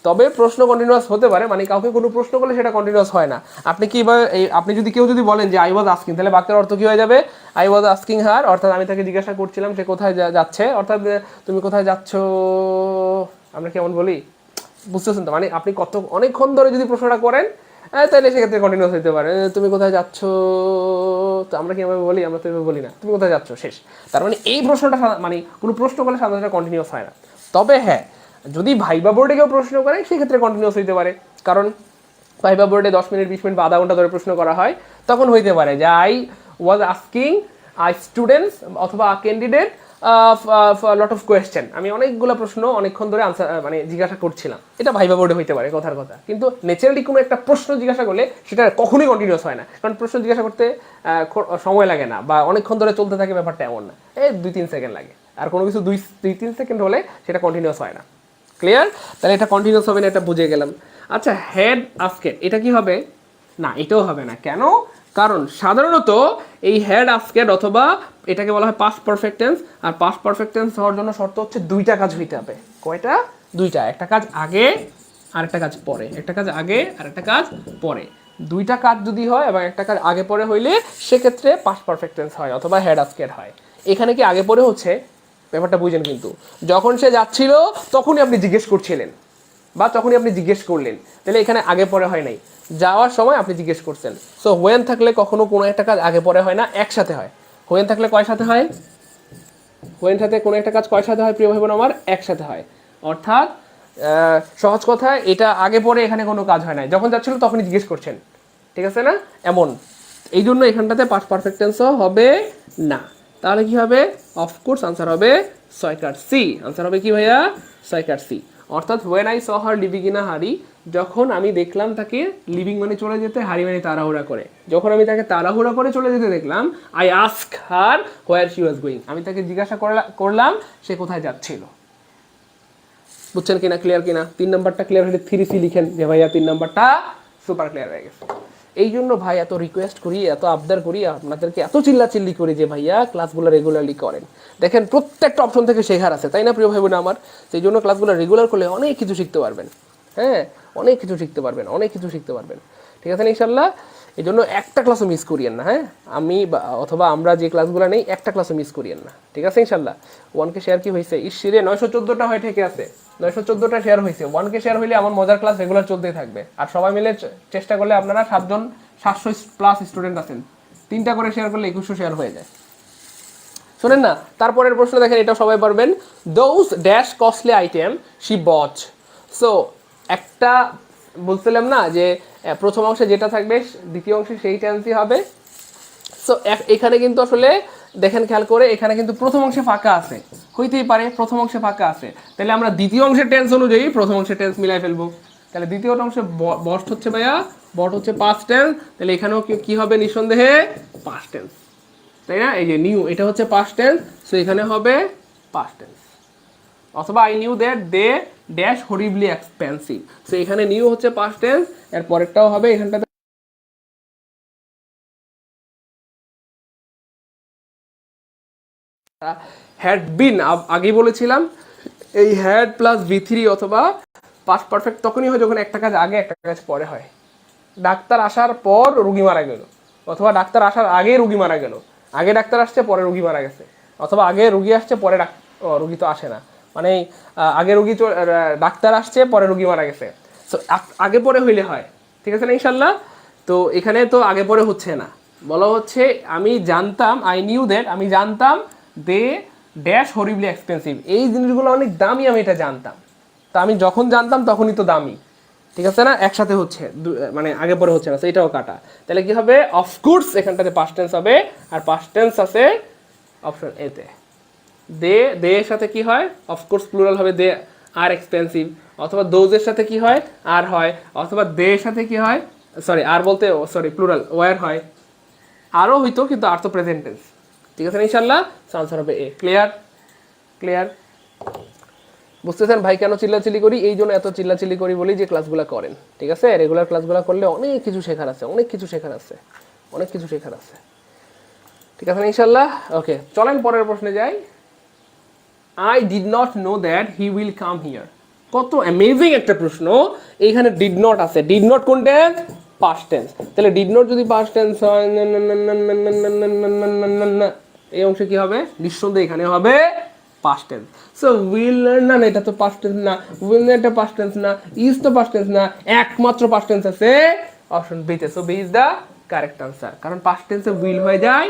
তবে প্রশ্ন কন্টিনিউয়াস হতে পারে, মানে কাউকে কোনো প্রশ্ন করলে সেটা কন্টিনিউয়াস হয় না। আপনি কি আপনি যদি কেউ যদি বলেন যে আই ওয়াজ আস্কিং, তাহলে বাক্যের অর্থ কি হয়ে যাবে? আই ওয়াজ আস্কিং হার, অর্থাৎ আমি তাকে জিজ্ঞাসা করছিলাম সে কোথায় যাচ্ছে, অর্থাৎ তুমি কোথায় যাচ্ছ, আমরা কেমন বলি বুঝতেছেন তো, মানে আপনি অনেকক্ষণ ধরে যদি প্রশ্নটা করেন তাহলে সেক্ষেত্রে কন্টিনিউয়াস হতে পারে। তুমি কোথায় যাচ্ছ, তো আমরা কীভাবে বলি, আমরা তো এভাবে বলি না, তুমি কোথায় যাচ্ছ, শেষ। তার মানে এই প্রশ্নটা মানে কোনো প্রশ্ন করলে সাধারণত কন্টিনিউয়াস হয় না। তবে হ্যাঁ, যদি ভাইবা বোর্ডে কেউ প্রশ্ন করে সেক্ষেত্রে কন্টিনিউয়াস হইতে পারে, কারণ ভাইবা বোর্ডে 10 মিনিট 20 মিনিট বা আধা ঘন্টা ধরে প্রশ্ন করা হয়, তখন হইতে পারে যে I was asking I students অথবা ক্যান্ডিডেট লট অফ কোয়েশ্চেন, আমি অনেকগুলো প্রশ্ন অনেকক্ষণ ধরে আনসার মানে জিজ্ঞাসা করছিলাম, এটা ভাইবা বোর্ডে হইতে পারে কথার কথা। কিন্তু ন্যাচারালি কোনো একটা প্রশ্ন জিজ্ঞাসা করলে সেটা কখনোই কন্টিনিউয়াস হয় না, কারণ প্রশ্ন জিজ্ঞাসা করতে সময় লাগে না বা অনেকক্ষণ ধরে চলতে থাকে, ব্যাপারটা এমন না, এই 2-3 সেকেন্ড লাগে। আর কোনো কিছু 2-3 সেকেন্ড হলে সেটা কন্টিনিউয়াস হয় না। ক্লিয়ার? তাহলে এটা কন্টিনিউয়াস হবে না, এটা বুঝে গেলাম। আচ্ছা হেড আস্কেড, এটা কি হবে? না, এটাও হবে না। কেন? কারণ সাধারণত এই হেড আস্কেড অথবা এটাকে বলা হয় পাস্ট পারফেক্ট টেন্স, আর পাস্ট পারফেক্ট টেন্স হওয়ার জন্য শর্ত হচ্ছে 2টা কাজ হইতে হবে। কয়টা? 2টা। একটা কাজ আগে আর একটা কাজ পরে, একটা কাজ আগে আর একটা কাজ পরে। 2টা কাজ যদি হয় এবং একটা কাজ আগে পরে হইলে সেক্ষেত্রে পাস্ট পারফেক্ট টেন্স হয় অথবা হেড আস্কেড হয়। এখানে কি আগে পরে হচ্ছে, ব্যাপারটা বুঝেন। কিন্তু যখন সে যাচ্ছিল তখনই আপনি জিজ্ঞেস করছিলেন বা তখনই আপনি জিজ্ঞেস করলেন, তাহলে এখানে আগে পরে হয় নাই, যাওয়ার সময় আপনি জিজ্ঞেস করছেন। সো হোয়েন থাকলে কখনো কোনো একটা কাজ আগে পরে হয় না, একসাথে হয়। হোয়েন থাকলে কয় সাথে হয়? হোয়েন সাথে কোনো একটা কাজ কয় সাথে হয় প্রিয় ভাই বোন আমার? একসাথে হয়। অর্থাৎ সহজ কথা, এটা আগে পরে এখানে কোনো কাজ হয় না, যখন যাচ্ছিল তখনই জিজ্ঞেস করছেন, ঠিক আছে না? এমন এই জন্য এখানটাতে পাস্ট পারফেক্ট টেন্সও হবে না। তাহলে কি হবে? অফকোর্স আনসার হবে 6 কাট সি। আনসার হবে কি ভাইয়া? 6 কাট সি। অর্থাৎ when I saw her leaving in a hurry, যখন আমি দেখলাম তাকে লিভিং মানে চলে যেতে, হারি মানে তাড়াহুড়া করে, যখন আমি তাকে তাড়াহুড়া করে চলে যেতে দেখলাম, I ask her where she was going, আমি তাকে জিজ্ঞাসা করলাম সে কোথায় যাচ্ছিল। বুঝছেন কিনা? ক্লিয়ার কিনা? 3 নাম্বারটা ক্লিয়ার হলে 3C লিখেন যে ভাইয়া 3 নাম্বারটা সুপার ক্লিয়ার হয়ে গেছে। এই জন্য ভাই এত রিকোয়েস্ট করি, এত আবদার করি, আপনাদেরকে এত চিল্লাচিল্লি করি যে ভাইয়া ক্লাসগুলো রেগুলারলি করেন। দেখেন প্রত্যেকটা অপশন থেকে শেখার আছে, তাই না প্রিয় ভাই বোন আমার? সেই জন্য ক্লাসগুলো রেগুলার করলে অনেক কিছু শিখতে পারবেন। হ্যাঁ, অনেক কিছু শিখতে পারবেন, অনেক কিছু শিখতে পারবেন। ঠিক আছে না ইনশাল্লাহ? এই জন্য একটা ক্লাসও মিস করিয়েন না। হ্যাঁ, আমি অথবা আমরা যে ক্লাসগুলো নেই একটা ক্লাসও মিস করিয়েন না। ঠিক আছে ইনশাল্লাহ? 1K শেয়ার কি হয়েছে? ইসিরে 914টা হয়ে ঠিক আছে, 914টা শেয়ার হয়েছে। 1K শেয়ার হইলে আমার মজার ক্লাস রেগুলার চলতেই থাকবে। আর সবাই মিলে চেষ্টা করলে আপনারা 7জন 700+ স্টুডেন্ট আছেন, 3টা করে শেয়ার করলে 2100 শেয়ার হয়ে যায়। শোনেন না, তারপরের প্রশ্ন দেখেন, এটা সবাই পারবেন। Those dash costly item she bought. So একটা বলছিলাম না যে প্রথম অংশে যেটা থাকবে দ্বিতীয় অংশে সেই টেন্সই হবে। সো এখানে কিন্তু আসলে দেখেন খেয়াল করে, এখানে কিন্তু প্রথম অংশে ফাঁকা আছে, হইতেই পারে প্রথম অংশে ফাঁকা আছে, তাহলে আমরা দ্বিতীয় অংশের টেন্স অনুযায়ী প্রথম অংশের টেন্স মিলাই ফেলবো। তাহলে দ্বিতীয় অংশে বট হচ্ছে ভাইয়া, বট হচ্ছে পাস্ট টেন্স, তাহলে এখানেও কি হবে? নিঃসন্দেহে পাস্ট টেন্স, তাই না? এই যে নিউ, এটা হচ্ছে পাস্ট টেন্স, সো এখানে হবে পাস্ট টেন্স। অথবা I knew that they dash horribly expensive, so এখানে নিউ হচ্ছে পাস্ট টেন্স, এর পরেরটাও হবে এখানটাতে হ্যাড বিন। আগেই বলেছিলাম এই হ্যাড প্লাস V3 অথবা পাস্ট পারফেক্ট তখনই হয় যখন একটা কাজ আগে একটা কাজ পরে হয়। ডাক্তার আসার পর রুগী মারা গেল, অথবা ডাক্তার আসার আগে রুগী মারা গেল, আগে ডাক্তার আসছে পরে রুগী মারা গেছে, অথবা আগে রুগী আসছে পরে রুগী তো আসে না, মানে আগে রুগী ডাক্তার আসছে পরে রুগী মারা গেছে। সো আগে পরে হইলে হয়। ঠিক আছে না ইনশাল্লাহ? তো এখানে তো আগে পরে হচ্ছে না, বলা হচ্ছে আমি জানতাম, আই নিউ দ্যাট, আমি জানতাম দে ড্যাশ হরিবলি এক্সপেন্সিভ, এই জিনিসগুলো অনেক দামি, আমি এটা জানতাম। তা আমি যখন জানতাম তখনই তো দামি। ঠিক আছে না? একসাথে হচ্ছে, মানে আগে পরে হচ্ছে না, সেইটাও কাটা। তাহলে কি হবে? অফকোর্স এখানটাতে পাস্ট টেন্স হবে, আর পাস্ট টেন্স আছে অপশন এতে। দে, দে এর সাথে কি হয়? অফকোর্স প্লুরাল হবে দে আর এক্সপেন্সিভ। অথবা দোজের সাথে কি হয়? আর হয়। অথবা দে এর সাথে কি হয়? সরি আর বলতে সরি প্লুরাল ওয়ার হয়, আরও হইতো কিন্তু আর তো প্রেজেন্ট টেন্স। ঠিক আছে ইনশাল্লাহ? আনসার হবে এ। ক্লিয়ার? ক্লিয়ার? বুঝতেছেন ভাই কেন চিল্লাচিল্লি করি? এই জন্য এত চিল্লাচিল্লি করি বলি যে ক্লাসগুলো করেন। ঠিক আছে? রেগুলার ক্লাসগুলো করলে অনেক কিছু শেখার আছে, অনেক কিছু শেখার আছে, অনেক কিছু শেখার আছে। ঠিক আছে ইনশাল্লাহ? ওকে, চলেন পরের প্রশ্নে যাই। I did not know that he will come here. কত অ্যামেজিং একটা প্রশ্ন। এইখানে ডিড নট আছে, ডিড নট কোন টেন্স? Past tense. তাহলে ডিড নট যদি পাস্ট টেন্স হয়, এই অংশে কি হবে? নিঃসন্দেহে এখানে হবে পাস্ট টেন্স। সো উইল না, এটা তো পাস্ট টেন্স না, উইল না এটা পাস্ট টেন্স না, ইজ তো পাস্ট টেন্স না, একমাত্র পাস্ট টেন্স আছে অপশন বি তে। So B is the correct answer, কারণ পাস্ট টেন্সে উইল হয়ে যায়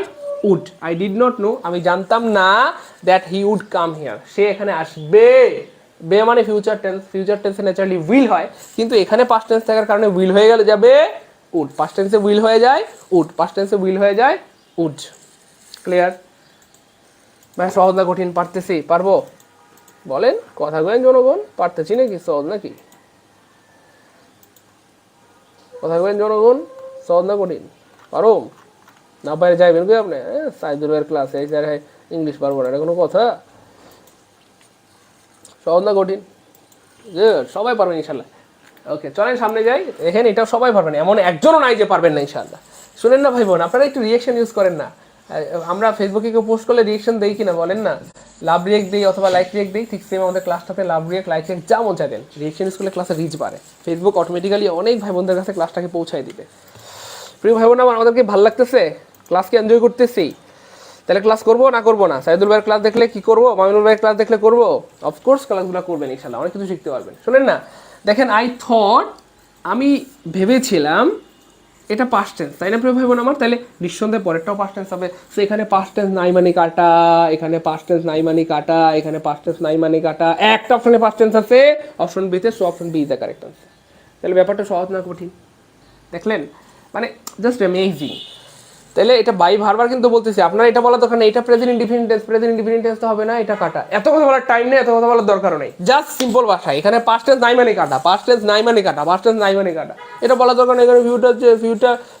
would. I did not know, আমি জানতাম না that he would come here, সে এখানে আসবে। বে মানে ফিউচার টেন্স, ফিউচার টেন্সে ন্যাচারালি উইল হয়, কিন্তু এখানে পাস্ট টেন্স থাকার কারণে উইল হয়ে গেলে যাবে উড। পাস্ট টেন্সে উইল হয়ে যায় উড, পাস্ট টেন্সে উইল হয়ে যায় উড। ক্লিয়ার? ভাই সহজ না কঠিন? পারতেছি? পারবো? বলেন, কথা বলেন জনগণ, পারতেছি নাকি? সহজ নাকি? কথা বলেন জনগণ, সহজ না কঠিন? পারো না? বাইরে যাইবেন কি আপনি? সাইদুর ভাইয়ের ক্লাসে এই স্যার ইংলিশ পারবো না, এটা কোনো কথা? সহজ না কঠিন? যে সবাই পারবেন ইনশাল্লাহ। ওকে, চলেন সামনে যাই। দেখেন এটাও সবাই পারবেন, এমন একজনও নাই যে পারবেন না ইনশাল্লাহ। শুনেন না ভাই বোন, আপনারা একটু রিয়েকশন ইউজ করেন না। আমরা ফেসবুকে কেউ পোস্ট করলে রিয়েকশন দেই কিনা বলেন না? লাভ রিয়েক্ট দিই অথবা লাইক রিয়েক্ট দিই, ঠিক সেম আমাদের ক্লাসটাতে লাভ রিয়েক্ট লাইক রিয়েক্ট যা মন চাই দেন। রিয়েকশন ইউজ করলে ক্লাসে রিচ বাড়ে, ফেসবুক অটোমেটিক্যালি অনেক ভাই বোনদের কাছে ক্লাসটাকে পৌঁছায় দিবে। প্রিয় ভাই বোন আমার, আমাদেরকে ভালো লাগতেছে, ক্লাসকে এনজয় করতেছি, তাহলে ক্লাস করবো না করবো না? সাইদুল ভাইয়ের ক্লাস দেখলে কি করবো? মামিনুল ভাইয়ের ক্লাস দেখলে করবো? অফকোর্স ক্লাসগুলো করবেন ইনশাল্লাহ, অনেক কিছু শিখতে পারবেন। শোনেন না, দেখেন আই থট, আমি ভেবেছিলাম, এটা পাস্ট টেন্স, তাই না প্রিয় ভাই বোন আমার? তাহলে নিঃসন্দেহে পরেরটাও পাস্ট টেন্স হবে। সো এখানে পাস্ট টেন্স নাই মানে কাটা, এখানে পাস্ট টেন্স নাই মানে কাটা, এখানে পাস্ট টেন্স নাই মানে কাটা, একটা অপশনে পাস্ট টেন্স আছে অপশন বিতে, so option B is the correct answer. তাহলে ব্যাপারটা সহজ না কঠিন? দেখলেন? মানে জাস্ট অ্যামেজিং। তাহলে এটা বাই বারবার কিন্তু বলতেছি, আপনার এটা বলা দরকার নেই এটা present indefinite tense, present indefinite tense তো হবে না, এটা কাটা, এত কথা বলার টাইম নেই, এত কথা বলার দরকারও নেই। জাস্ট সিম্পল ভাষা, এখানে পাস্ট টেন্স নাই মানে কাটা, পাস্ট টেন্স নাই মানে কাটা, পাস্ট টেন্স নাই মানে কাটা, এটা বলা দরকার নেই। এখানে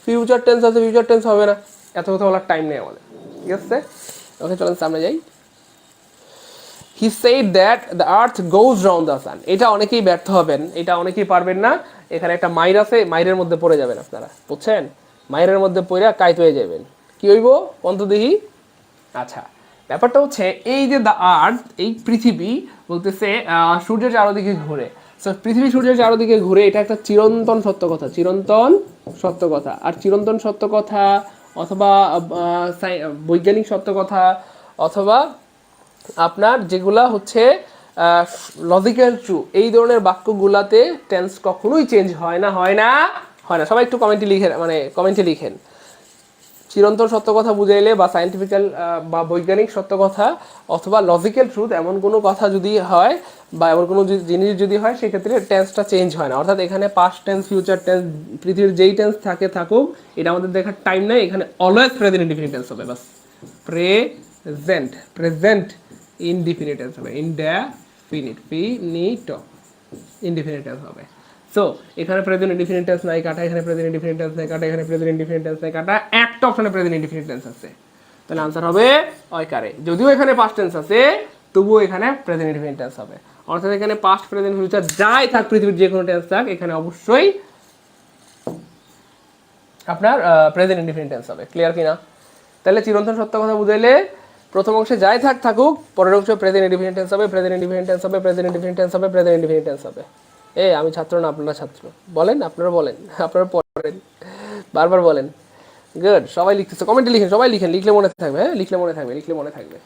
ফিউচার টেন্স আছে, ফিউচার টেন্স হবে না, এত কথা বলার টাইম নেই আমাদের, ঠিক আছে? ওকে, চলেন সামনে যাই। He said that the earth goes round the sun. এটা অনেকেই ব্যর্থ হবেন, এটা অনেকেই পারবেন না। এখানে একটা মাইর আছে, মাইরের মধ্যে পড়ে যাবেন আপনারা, বুঝছেন? মাইরের মধ্যে পড়ে কাইত হয়ে যাবেন। কি হইব অন্ত দেখি? আচ্ছা, ব্যাপারটা হচ্ছে এই যে দ্য আর্থ, এই পৃথিবী বলতেছে সূর্যের চারদিকে ঘুরে। সো পৃথিবী সূর্যের চারদিকে ঘুরে, এটা একটা চিরন্তন সত্য কথা, চিরন্তন সত্য কথা। আর চিরন্তন সত্য কথা অথবা বৈজ্ঞানিক সত্য কথা অথবা আপনার যেগুলা হচ্ছে লজিক্যাল ট্রু, এই ধরনের বাক্যগুলাতে টেন্স কখনোই চেঞ্জ হয় না, হয় না, হয় না। সবাই একটু কমেন্টে লিখেন, মানে কমেন্টে লিখেন চিরন্তন সত্য কথা বুঝাইলে বা সায়েন্টিফিক্যাল বা বৈজ্ঞানিক সত্য কথা অথবা লজিক্যাল ট্রুথ এমন কোনো কথা যদি হয় বা এমন কোনো জিনিস যদি হয়, সেক্ষেত্রে টেন্সটা চেঞ্জ হয় না। অর্থাৎ এখানে পাস্ট টেন্স, ফিউচার টেন্স, পৃথিবীর যেই টেন্স থাকে থাকুক, এটা আমাদের দেখার টাইম নেই। এখানে অলওয়েজ প্রেজেন্ট ইনডিফিনিট টেন্স হবে, বাস প্রেজেন্ট ইনডিফিনিট টেন্স হবে, ইনডিফিনিট টেন্স হবে। সো এখানে প্রেজেন্ট ইনডিফিনিট টেন্স নাই কাটা, এখানে প্রেজেন্ট ইনডিফিনিট টেন্স নাই কাটা, এখানে প্রেজেন্ট ইনডিফিনিট টেন্স নাই কাটা, একটা অপশনে প্রেজেন্ট ইনডিফিনিট টেন্স আছে, তাহলে আনসার হবে অয়কারে। যদিও এখানে পাস্ট টেন্স আছে, তবুও এখানে প্রেজেন্ট ইনডিফিনিট টেন্স হবে। অর্থাৎ এখানে পাস্ট, প্রেজেন্ট, ফিউচার যাই থাক, পৃথিবীর যে কোনো টেন্স থাক, এখানে অবশ্যই আপনার প্রেজেন্ট ইনডিফিনিট টেন্স হবে। ক্লিয়ার কিনা? তাহলে চিরন্তন সত্য কথা বুঝাইলে প্রথম অংশে যাই থাকুক, পরের অংশে প্রেজেন্ট ইনডিফিনিট টেন্স হবে, প্রেজেন্ট ইনডিফিনিট টেন্স হবে, প্রেজেন্ট ইনডিফিনিট টেন্স হবে, প্রেজেন্ট ইনডিফিনিট টেন্স হবে। আমি ছাত্র না, আপনারা ছাত্র, বলেন, আপনারা বলেন, আপনারা পড়েন, বারবার বলেন। গুড, সবাই লিখতেছে, কমেন্টে লিখেন, সবাই লিখেন, লিখলে মনে থাকবে, হ্যাঁ লিখলে মনে থাকবে।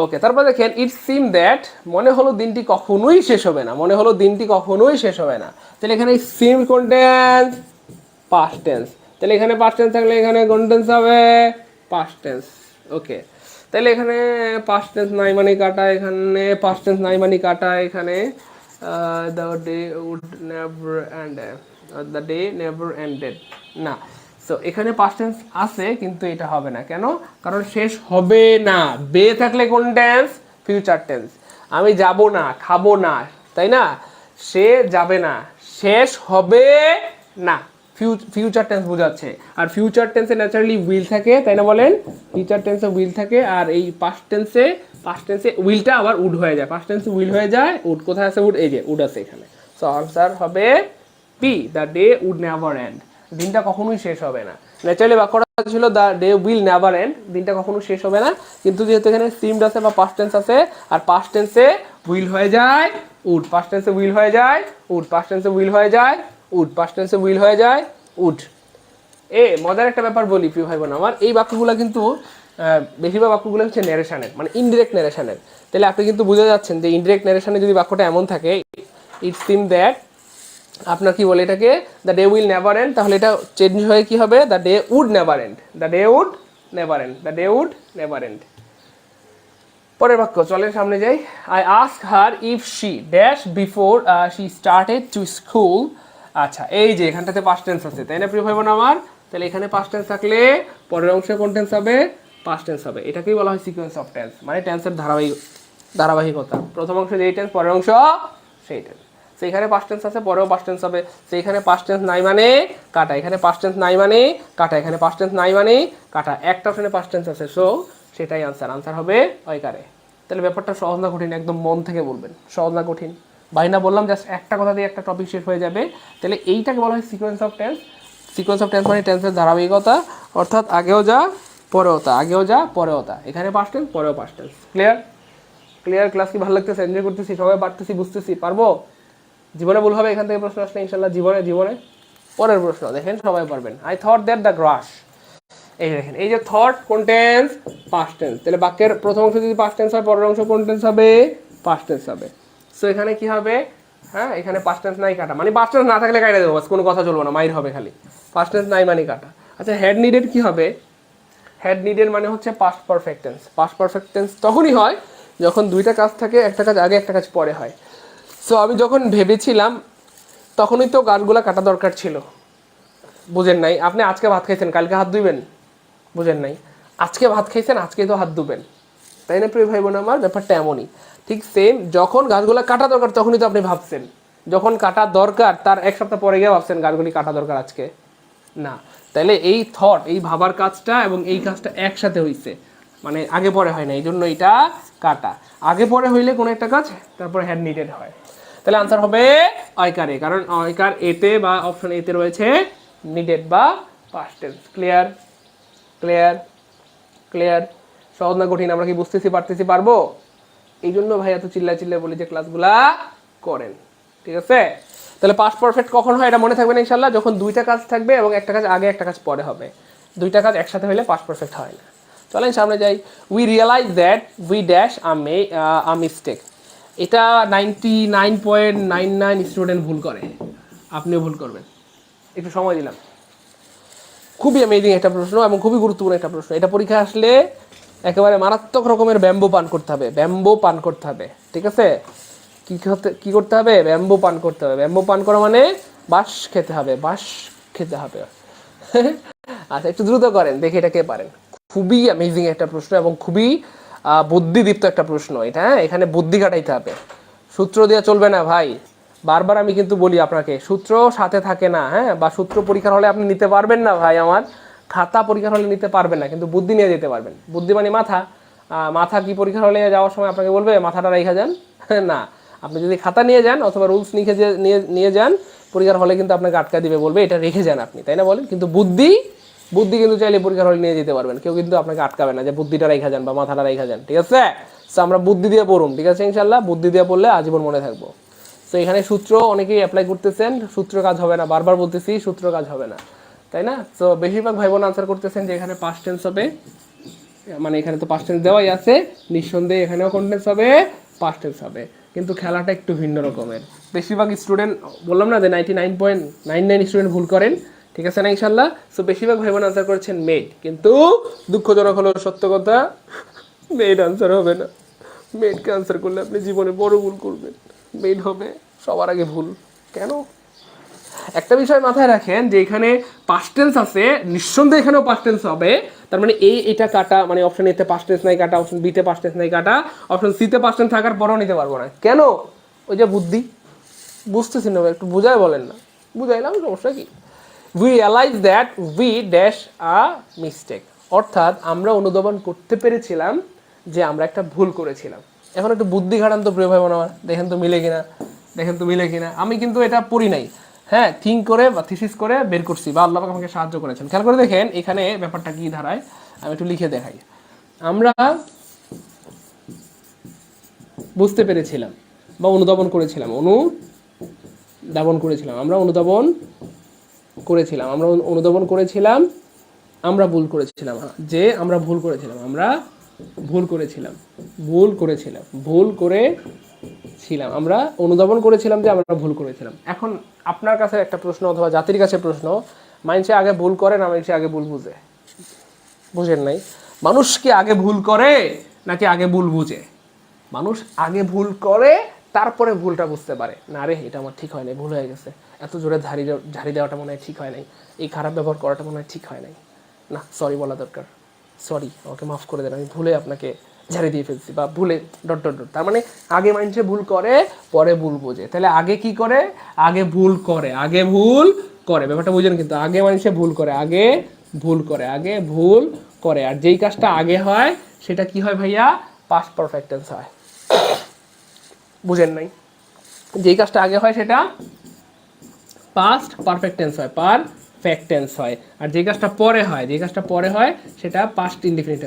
ওকে, তারপর দেখেন, ইট সিম দ্যাট, মনে হলো দিনটি কখনোই শেষ হবে না, মনে হলো দিনটি কখনোই শেষ হবে না। তাহলে এখানে সিম কোন টেন্স? Past tense. তাহলে এখানে পাস্ট টেন্স থাকলে এখানে কোন টেন্স হবে? Past tense. ওকে, তাহলে এখানে পাস্ট টেন্স নাই মানে কাটা, এখানে পাস্ট টেন্স নাই মানে কাটা, এখানে the day would never end, the day never ended না। সো এখানে পাস্ট টেন্স আছে, কিন্তু এটা হবে না। কেন? কারণ শেষ হবে না। বে থাকলে কোন টেন্স? Future tense. আমি যাব না, খাবো না, তাই না? সে যাবে না, শেষ হবে না, ফিউচার টেন্স বোঝাচ্ছে। আর ফিউচার টেন্সে ন্যাচারালি উইল থাকে, তাই না বলেন? ফিউচার টেন্সে উইল থাকে, আর এই পাস্ট টেন্সে উইলটা আবার উড হয়ে যায়, পাস্ট টেন্সে উইল হয়ে যায়, উড কোথায় আছে? উড, এই যে উড আছে এখানে। সো আনসার হবে B, the day would never end, দিনটা কখনোই শেষ হবে না। ন্যাচারালি বাক্যটা ছিল the day will never end, দিনটা কখনো শেষ হবে না, কিন্তু যেহেতু এখানে সিমড আছে বা পাস্ট টেন্স আছে, আর পাস্ট টেন্সে উইল হয়ে যায় উড, পাস্ট টেন্সে উইল হয়ে যায় উড, পাস্ট টেন্সে উইল হয়ে যায় উড, পাস্ট টেন্সে উইল হয়ে যায় উড। মজার একটা ব্যাপার বলি প্রিয় ভাই বোন আমার, এই বাক্যগুলো কিন্তু বেশিরভাগ বাক্যগুলো হচ্ছে ন্যারেশনের, মানে ইনডিরেক্ট ন্যারেশনের। তাহলে আপনি কিন্তু বুঝে যাচ্ছেন যে ইনডিরেক্ট ন্যারেশনে যদি বাক্যটা এমন থাকে, ইট সিম দ্যাট, আপনার কি বলে এটাকে, the day will never end, তাহলে এটা চেঞ্জ হয়ে কি হবে? The day would never end, the day would never end, the day would never end. পরের বাক্য, চলেন সামনে যাই। I ask her if she dash before she started to school. আচ্ছা, এই যে এখানটাতে পাস্ট টেন্স আছে, তাই না প্রিয় ভাই বোন আমার? তাহলে এখানে পাস্ট টেন্স থাকলে পরের অংশে কোন টেন্স হবে? পাস্ট টেন্স হবে। এটাকেই বলা হয় সিকোয়েন্স অফ টেন্স, মানে টেন্সের ধারাবাহিকতা। প্রথম অংশে যেই টেন্স, পরের অংশ সেই টেন্স। সেইখানে পাস্ট টেন্স আছে, পরেও পাস্ট টেন্স হবে। সেইখানে পাস্ট টেন্স নাই মানে কাটা, এখানে পাস্ট টেন্স নাই মানে কাটা, এখানে পাস্ট টেন্স নাই মানে কাটা, একটা অপশনে পাস্ট টেন্স আছে। সো সেটাই আনসার হবে অয়কারে। তাহলে ব্যাপারটা সহজ না কঠিন? একদম মন থেকে বলবেন, সহজ না কঠিন? ভাই না বললাম জাস্ট একটা কথা দিয়ে একটা টপিক শেষ হয়ে যাবে। তাহলে এইটাকে বলা হয় sequence of tense. Sequence of tense মানে টেন্সের ধারাবাহিকতা, অর্থাৎ আগেও যা পরেও তা, আগেও যা পরেও তা, এখানে পাস্ট টেন্স, পরেও পাস্ট টেন্স। ক্লিয়ার? ক্লাস কি ভালো লাগতেছে? এনজয় করতেছি? সবাই পারতেছি? বুঝতেছি? পারবো? জীবনে ভুল হবে এখান থেকে প্রশ্ন আসলে ইনশাল্লাহ, জীবনে। পরের প্রশ্ন দেখেন, সবাই পারবেন। I thought that the grass, এই দেখেন, এই যে থট কোন টেন্স? Past tense. তাহলে বাক্যের প্রথম অংশ যদি পাস্ট টেন্স হয়, পরের অংশ কোন টেন্স হবে? পাস্ট টেন্স হবে। সো এখানে কি হবে? হ্যাঁ, এখানে পাস্ট টেন্স নাই কাটা, মানে পাস্ট টেন্স না থাকলে কাটা দেবো, কোনো কথা চলবো না, মাইর হবে খালি। পাস্ট টেন্স নাই মানে কাটা। আচ্ছা, হেড নিডেড কি হবে? হেড নিডেড মানে হচ্ছে past perfect tense. Past perfect tense তখনই হয় যখন দুইটা কাজ থাকে, একটা কাজ আগে একটা কাজ পরে হয়। সো আমি যখন ভেবেছিলাম তখনই তো গাছগুলা কাটা দরকার ছিল, বুঝেন নাই? আপনি আজকে ভাত খাইছেন, কালকে হাত ধুইবেন? বুঝেন নাই? আজকে ভাত খাইছেন, আজকেই তো হাত ধুবেন, তাই না প্রিয় ভাই বোন আমার? ব্যাপারটা এমনই। ঠিক সেম, যখন গাছগুলো কাটা দরকার তখনই তো আপনি ভাবছেন, যখন কাটা দরকার তার এক সপ্তাহ পরে গিয়ে ভাবছেন গাছগুলি কাটা দরকার আজকে না। তাইলে এই থট, এই ভাবার কাজটা এবং এই কাজটা একসাথে হইছে, মানে আগে পরে হয় না, এই জন্য এটা কাটা। আগে পরে হইলে কোনো একটা কাজ তারপরে হ্যাড নিডেড হয়। তাহলে আনসার হবে অয়কার এ, কারণ অয়কার এতে বা অপশন এতে রয়েছে নিডেড বা past tense. Clear? Clear? Clear? সহজ না কঠিন? আমরা কি বুঝতেছি, পারতেছি, পারবো? এই জন্য ভাই এত চিল্লায় চিল্লায় বলি যে ক্লাসগুলা করেন, ঠিক আছে? তাহলে পাস্ট পারফেক্ট কখন হয় এটা মনে থাকবে না ইনশাল্লাহ, যখন দুইটা কাজ থাকবে এবং একটা কাজ আগে একটা কাজ পরে হবে। দুইটা কাজ একসাথে হলে পাস্ট পারফেক্ট হয় না। চলেন সামনে যাই। We realize that we dash a mistake. এটা 99.99 স্টুডেন্ট ভুল করে, আপনিও ভুল করবেন। একটু সময় দিলাম। খুবই অ্যামেজিং একটা প্রশ্ন এবং খুবই গুরুত্বপূর্ণ একটা প্রশ্ন। এটা পরীক্ষা আসলে একেবারে মারাত্মক রকমের ব্যাম্বো পান করতে হবে, ব্যাম্বো পান করতে হবে, ঠিক আছে? কি করতে হবে? ব্যাম্বো পান করতে হবে। ব্যাম্বো পান করা মানে বাঁশ খেতে হবে, বাঁশ খেতে হবে। আচ্ছা, একটু দ্রুত করেন দেখি এটা কে পারেন। খুবই অ্যামেজিং একটা প্রশ্ন এবং খুবই বুদ্ধিদীপ্ত একটা প্রশ্ন এটা। হ্যাঁ, এখানে বুদ্ধি কাটাইতে হবে, সূত্র দিয়ে চলবে না ভাই। বারবার আমি কিন্তু বলি আপনাকে, সূত্র সাথে থাকে না। হ্যাঁ, বা সূত্র পরীক্ষার হলে আপনি নিতে পারবেন না ভাই আমার, খাতা পরীক্ষার হলে নিতে পারবেন না, কিন্তু বুদ্ধি নিয়ে যেতে পারবেন। বুদ্ধি মানে মাথা। মাথা কি পরীক্ষার হলে যাওয়ার সময় আপনাকে বলবে মাথাটা রেখে যান? না, আপনি যদি খাতা নিয়ে যান অথবা রুলস নিয়ে যান পরীক্ষার হলে কিন্তু আপনাকে আটকা দিবে, বলবে এটা রেখে যান আপনি, তাই না বলেন? কিন্তু বুদ্ধি কিন্তু চাইলে পরীক্ষার হলে নিয়ে যেতে পারবেন, কেউ কিন্তু আপনাকে আটকাবে না যে বুদ্ধিটা রেখে যান বা মাথাটা রেখে যান, ঠিক আছে? তো আমরা বুদ্ধি দিয়ে পড়ুন, ঠিক আছে? ইনশাল্লাহ বুদ্ধি দিয়ে পড়লে আজীবন মনে থাকবো। তো এখানে সূত্র অনেকেই অ্যাপ্লাই করতেছেন, সূত্র কাজ হবে না, বারবার বলতেছি সূত্র কাজ হবে না, তাই না? তো বেশিরভাগ ভাই বোন আনসার করতেছেন যে এখানে পাস্ট টেন্স হবে, মানে এখানে তো পাস্ট টেন্স দেওয়াই আছে, নিঃসন্দেহে এখানেও কন্টেন্স হবে, পাস্ট টেন্স হবে, কিন্তু খেলাটা একটু ভিন্ন রকমের। বেশিরভাগ স্টুডেন্ট, বললাম না যে 99.99 স্টুডেন্ট ভুল করেন, ঠিক আছে না ইনশাল্লাহ? সো বেশিরভাগ ভাই বোন আনসার করেছেন মেড, কিন্তু দুঃখজনক হলো সত্য কথা, মেড আনসার হবে না। মেডকে আনসার করলে আপনি জীবনে বড় ভুল করবেন, মেড হবে সবার আগে ভুল। কেন? একটা বিষয় মাথায় রাখেন যে এখানে পাস্ট টেন্স আছে, নিঃসন্দেহে এখানেও পাস্ট টেন্স হবে। তার মানে এটা কাটা, মানে অপশন এতে পাস্ট টেন্স নাই কাটা, অপশন বিতে পাস্ট টেন্স নাই কাটা, অপশন সিতে পাস্ট টেন্স থাকার পরেও নিতে পারবো না। কেন? ওই যে বুদ্ধি। বুঝতেছি না, একটু বুঝায় বলেন না। বুঝাইলাম, সমস্যা কি? We realise that we dash a mistake, অর্থাৎ আমরা অনুধাবন করতে পেরেছিলাম যে আমরা একটা ভুল করেছিলাম। এখন একটু বুদ্ধি খাটান তো প্রিয় ভাই বোন আমার, দেখেন তো মিলে কিনা, দেখেন তো মিলে কিনা। আমি কিন্তু এটা পড়ি নাই, হ্যাঁ, থিঙ্ক করে বা থিসিস করে বের করছি, বা আল্লাহ আমাকে সাহায্য করেছেন। খেয়াল করে দেখেন এখানে ব্যাপারটা কি দাঁড়ায়, আমি একটু লিখে দেখাই। আমরা বুঝতে পেরেছিলাম বা অনুধাবন করেছিলাম, আমরা অনুধাবন করেছিলাম, আমরা ভুল করেছিলাম, যে আমরা ভুল করেছিলাম, আমরা অনুধাবন করেছিলাম যে আমরা ভুল করেছিলাম। এখন আপনার কাছে একটা প্রশ্ন অথবা জাতির কাছে প্রশ্ন, মানুষে আগে ভুল করে না মানুষে আগে ভুল বুঝে? বুঝেন নাই? মানুষ কি আগে ভুল করে নাকি আগে ভুল বুঝে? মানুষ আগে ভুল করে, তারপরে ভুলটা বুঝতে পারে, না রে এটা আমার ঠিক হয় নাই, ভুল হয়ে গেছে, এত জোরে ঝাড়ি দেওয়াটা মনে হয় ঠিক হয় নাই, এই খারাপ ব্যবহার করাটা মনে হয় ঠিক হয় নাই, না সরি বলা দরকার, সরি আমাকে মাফ করে দেন, আমি ভুলে আপনাকে ঝাড়ি দিয়ে ফেলছি বা ভুলে ডট ডট ডট। তার মানে আগে মানুষে ভুল করে, পরে ভুল বোঝে। তাহলে আগে কি করে? আগে ভুল করে, ব্যাপারটা বুঝেন কিন্তু। আগে মানুষে ভুল করে, আর যেই কাজটা আগে হয় সেটা কি হয় ভাইয়া? পাস্ট পারফেক্ট টেন্স হয়। বুঝেন নাই? যেই কাজটা আগে হয় সেটা পাস্ট পারফেক্ট টেন্স হয়, আর যে কাজটা পরে হয় সেটা পাস্ট ইনডিফিনিট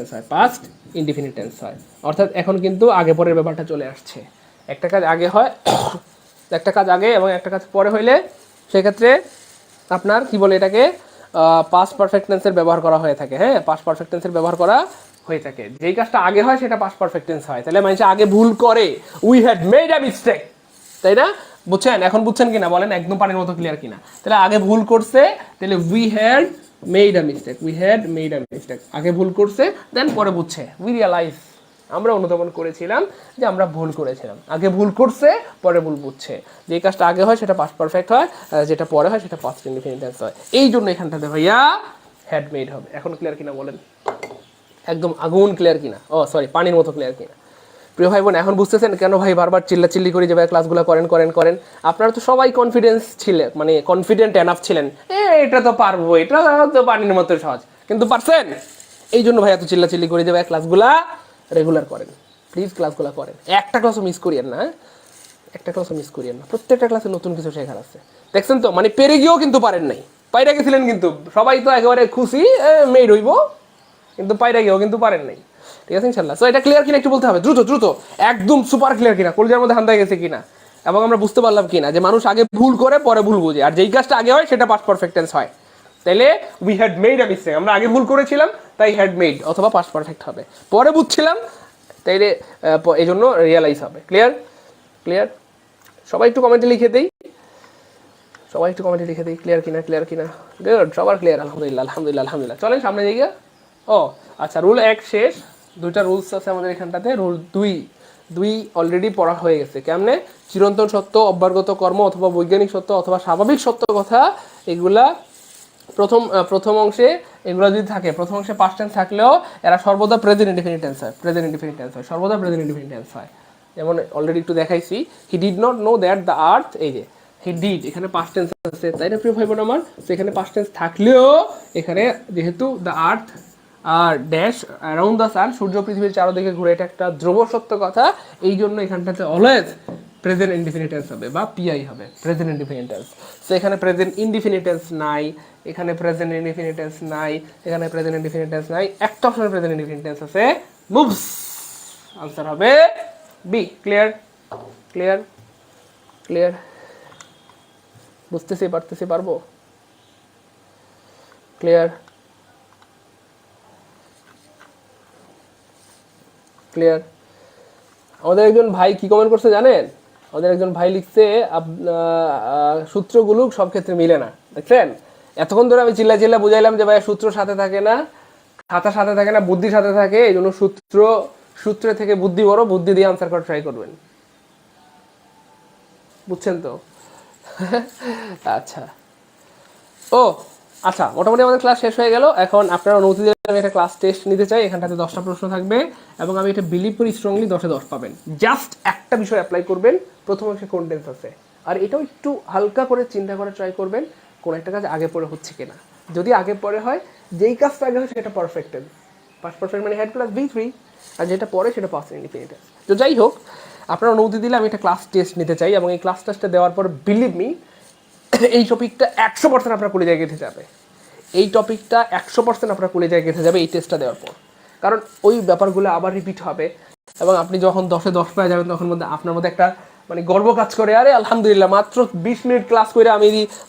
টেন্স হয়। অর্থাৎ এখন কিন্তু আগে পরের ব্যাপারটা চলে আসছে। একটা কাজ আগে হয়, একটা কাজ আগে এবং একটা কাজ পরে হইলে সেক্ষেত্রে আপনার কি বলে এটাকে পাস্ট পারফেক্ট টেন্সের ব্যবহার করা হয়ে থাকে। হ্যাঁ, পাস্ট পারফেক্ট টেন্সের ব্যবহার করা হয়ে থাকে। যেই কাজটা আগে হয় সেটা পাস্ট পারফেক্ট টেন্স হয়। তাহলে মানুষ আগে ভুল করে, we had made a mistake, তাই না? বুঝছেন? এখন বুঝছেন কিনা বলেন, একদম পানির মতো ক্লিয়ার কিনা? তাহলে আগে ভুল করছে, তাহলে we had made a mistake, আগে ভুল করছে, দেন পরে বুঝছে, উই রিয়ালাইজ, আমরা অনুধাবন করেছিলাম যে আমরা ভুল করেছিলাম। আগে ভুল করছে, পরে ভুল বুঝছে। যে কাজটা আগে হয় সেটা পাস্ট পারফেক্ট হয়, যেটা পরে হয় সেটা পাস্ট ইনডিফিনিট টেন্স হয়। এই জন্য এখানটাতে ভাইয়া হ্যান্ডমেড হবে। এখন ক্লিয়ার কিনা বলেন, একদম আগুন ক্লিয়ার কিনা, ও সরি পানির মতো ক্লিয়ার কিনা? প্রিয় ভাই বোন, এখন বুঝতেছেন কেন ভাই বারবার চিল্লাচিল্লি করে যে ভাই ক্লাসগুলো করেন করেন করেন? আপনারা তো সবাই কনফিডেন্স ছিলেন, মানে কনফিডেন্ট এনাফ ছিলেন, এটা তো পারবো, এটা তো পানির মতো সহজ, কিন্তু পারছেন? এই জন্য ভাই এত চিল্লাচিল্লি করে যে ভাই ক্লাসগুলা রেগুলার করেন। প্লিজ ক্লাসগুলো করেন, একটা ক্লাসও মিস করিয়েন না, একটা ক্লাসও মিস করিয়েন না, প্রত্যেকটা ক্লাসে নতুন কিছু শেখার আছে। দেখছেন তো, মানে পেরে গিয়েও কিন্তু পারেন নাই, পাইরা গেছিলেন কিন্তু সবাই তো একেবারে খুশি মেয়ে রইব, কিন্তু পাইরা গিয়েও কিন্তু পারেন নাই। ঠিক আছে ইনশাল্লাহ। সো এটা ক্লিয়ার কিনা একটু বলতে হবে, দ্রুত দ্রুত, একদম সুপার ক্লিয়ার কিনা, কলেজের মধ্যে হান্দায় গেছে কিনা, এবং আমরা বুঝতে পারলাম কিনা যে মানুষ আগে ভুল করে পরে ভুল বুঝে, আর যেই কাজটা আগে হয় সেটা পাস্ট পারফেক্ট টেন্স হয়। তাইলে we had made a mistake, আমরা আগে ভুল করেছিলাম তাই হ্যাড মেড অথবা পাস্ট পারফেক্ট হবে, পরে বুঝছিলাম তাইলে এই জন্য রিয়েলাইজ হবে। ক্লিয়ার? ক্লিয়ার? সবাই একটু কমেন্টে লিখে দেই, সবাই একটু কমেন্টে লিখে দিই ক্লিয়ার কিনা, ক্লিয়ার কিনা। গুড, সবার ক্লিয়ার, আলহামদুলিল্লাহ আলহামদুলিল্লাহ আলহামদুলিল্লাহ। চলেন সামনে দিকে। ও আচ্ছা, রুল 1 শেষ, দুইটা রুলস আছে আমাদের এখানটাতে। রুল 2 অলরেডি পড়া হয়ে গেছে। কেমনে? চিরন্তন সত্য, অব্যাহত কর্ম অথবা বৈজ্ঞানিক সত্য অথবা স্বাভাবিক সত্য কথা, এগুলা প্রথম অংশে এগুলো যদি থাকে, প্রথম অংশে পাস্ট টেন্স থাকলেও এরা সর্বদা প্রেজেন্ট ইনডিফিনিট টেন্স হয়, প্রেজেন্ট ইনডিফিনিট টেন্স হয়, সর্বদা প্রেজেন্ট ইনডিফিনিট টেন্স হয়। যেমন অলরেডি একটু দেখাইছি, he did not know that the earth, এই যে হি ডিড, এখানে পাস্ট টেন্স আছে, তাই না প্রিয় ভাই বোন আমার? তো এখানে পাস্ট টেন্স থাকলেও এখানে যেহেতু দ্য আর্থ আর ড্যাশ অ্যারাউন্ড দ্য সান, সূর্য পৃথিবীর চারদিকে ঘুরে, এটা একটা ধ্রুব সত্য কথা, এই জন্য এখানটাতে অলওয়েজ প্রেজেন্ট ইনডিফিনিট টেন্স হবে বা পিআই হবে, প্রেজেন্ট ইনডিফিনিট টেন্স। সো এখানে প্রেজেন্ট ইনডিফিনিট টেন্স নাই, এখানে প্রেজেন্ট ইনডিফিনিট টেন্স নাই, এখানে প্রেজেন্ট ইনডিফিনিট টেন্স নাই, একটা অপশনে প্রেজেন্ট ইনডিফিনিট টেন্স আছে, মুভস। আনসার হবে বি। ক্লিয়ার? ক্লিয়ার? ক্লিয়ার? বুঝতেছি, পারতেছি, পারবো? ক্লিয়ার? ক্লিয়ার? আমাদের একজন ভাই কি কমেন্ট করছে জানেন? আমাদের একজন ভাই লিখছে সূত্রগুলো সব ক্ষেত্রে মিলে না। দেখছেন, এতক্ষণ ধরে আমি চিল্লা চিল্লা বুঝাইলাম যে ভাই সূত্র সাথে থাকে না, খাতার সাথে থাকে না, বুদ্ধির সাথে থাকে, এই জন্য সূত্রে থেকে বুদ্ধি বড়, বুদ্ধি দিয়ে আনসার করা ট্রাই করবেন। বুঝছেন তো? আচ্ছা, ও আচ্ছা, মোটামুটি আমাদের ক্লাস শেষ হয়ে গেল। এখন আপনারা অনুমতি দিলে আমি একটা ক্লাস টেস্ট নিতে চাই। এখানটাতে 10টা প্রশ্ন থাকবে এবং আমি এটা বিলিভ করি স্ট্রংলি 10-এ 10 পাবেন। জাস্ট একটা বিষয় অ্যাপ্লাই করবেন, প্রথম অংশে কন্টেন্স আছে, আর এটাও একটু হালকা করে চিন্তা করে ট্রাই করবেন কোন একটা কাজ আগে পরে হচ্ছে কিনা। যদি আগে পরে হয়, যেই কাজটা আগে হয় সেটা পারফেক্ট টেন্স, পাস্ট পারফেক্ট মানে হ্যাড প্লাস বি3, আর যেটা পরে সেটা পাস্ট ইনডিফিনিট টেন্স। তো যাই হোক, আপনারা অনুমতি দিলে আমি একটা ক্লাস টেস্ট নিতে চাই এবং এই ক্লাস টেস্টটা দেওয়ার পর বিলিভ মি, এই টপিকটা 100% আপনার কলেজায় গেঁথে যাবে। এই টপিকটা 100% আপনার কলেজায় গেঁথে যাবে এই টেস্টটা দেওয়ার পর, কারণ ওই ব্যাপারগুলো আবার রিপিট হবে এবং আপনি যখন 10-এ 10 পেয়ে যাবেন তখন আপনার মধ্যে একটা মানে গর্ব কাজ করে, আরে আলহামদুলিল্লাহ মাত্র 20 মিনিট ক্লাস করে আমি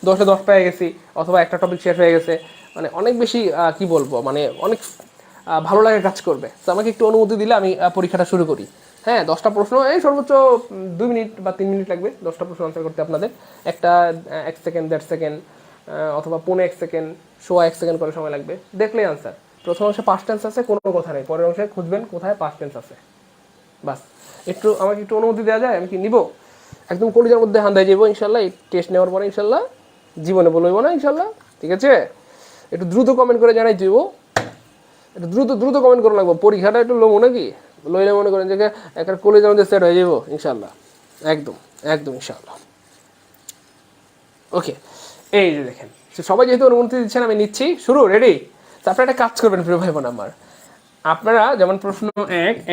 10-এ 10 পেয়ে গেছি, অথবা একটা টপিক শেষ হয়ে গেছে, মানে অনেক বেশি কি বলবো, মানে অনেক ভালো লাগে কাজ করবে। তো আমাকে একটু অনুমতি দিলে আমি পরীক্ষাটা শুরু করি। হ্যাঁ, 10টা প্রশ্ন, এই সর্বোচ্চ 2 মিনিট বা 3 মিনিট লাগবে 10টা প্রশ্ন আনসার করতে আপনাদের। একটা 1 সেকেন্ড, 1.5 সেকেন্ড অথবা 1.5 সেকেন্ড, 1 সেকেন্ড করে সময় লাগবে, দেখলেই আনসার। প্রথম অংশে পাস্ট টেন্স আছে, কোনো কথা নেই, পরের অংশে খুঁজবেন কোথায় পাস্ট টেন্স আছে, বাস। আমাকে একটু অনুমতি দেওয়া যায়? আমি কি নিব? একদম কলেজের মধ্যে হান্দায় যাবো ইনশাল্লাহ, এই টেস্ট নেওয়ার পরে ইনশাল্লাহ, জীবনে বলবো না ইনশাল্লাহ। ঠিক আছে, একটু দ্রুত কমেন্ট করে জানাই দিব, একটু দ্রুত কমেন্ট করে লাগবো। পরীক্ষাটা একটু লোমো নাকি, লইলে মনে করেন যে একটা কলেজের মধ্যে সেট হয়ে যাবো ইনশাল্লাহ, একদম একদম ইনশাল্লাহ। ওকে, এই যে দেখেন, সবাই যেহেতু অনুমতি দিচ্ছেন আমি নিচ্ছি, শুরু, রেডি? তো আপনারা একটা কাজ করবেন প্রিয় ভাই বোন আমার, আপনারা যেমন প্রশ্ন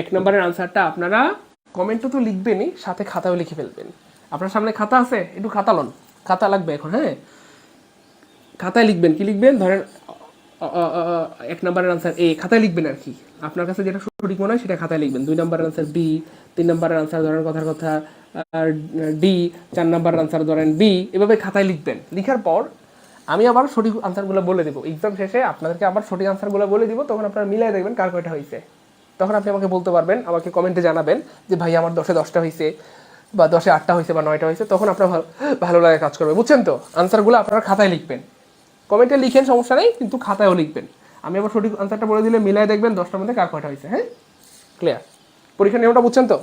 1 নম্বরের আনসারটা আপনারা কমেন্টে তো লিখবেনই, সাথে খাতাও লিখে ফেলবেন। আপনার সামনে খাতা আছে, একটু খাতা লন, খাতা লাগবে এখন। হ্যাঁ, খাতায় লিখবেন, কি লিখবেন? ধরেন 1 নম্বরের আনসার এ, খাতায় লিখবেন আর কি, আপনার কাছে যেটা সঠিক মনে হয় সেটা খাতায় লিখবেন। 2 নম্বরের আনসার বি, 3 নম্বরের আনসার ধরেন কথার কথা ডি, 4 নম্বরের আনসার ধরেন বি, এভাবে খাতায় লিখবেন। লিখার পর আমি আবার সঠিক আনসারগুলো বলে দেবো, এক্সাম শেষে আপনাদেরকে আবার সঠিক আনসারগুলো বলে দিব, তখন আপনারা মিলাই দেখবেন কার কয়টা হয়েছে। তখন আপনি আমাকে বলতে পারবেন, আমাকে কমেন্টে জানাবেন যে ভাই আমার 10-এ 10টা হয়েছে, বা 10-এ 8টা হয়েছে, বা 9টা হয়েছে, তখন আপনার ভালো লাগে কাজ করবে। বুঝছেন তো? আনসারগুলো আপনারা খাতায় লিখবেন, কমেন্টে লিখেন সমস্যা নেই, কিন্তু খাতায়ও লিখবেন। আমি আবার সঠিক আনসারটা বলে দিলে মিলাই দেখবেন 10টার মধ্যে কার কয়টা হয়েছে। হ্যাঁ, ক্লিয়ার? পরীক্ষা নিয়মটা বুঝছেন তো?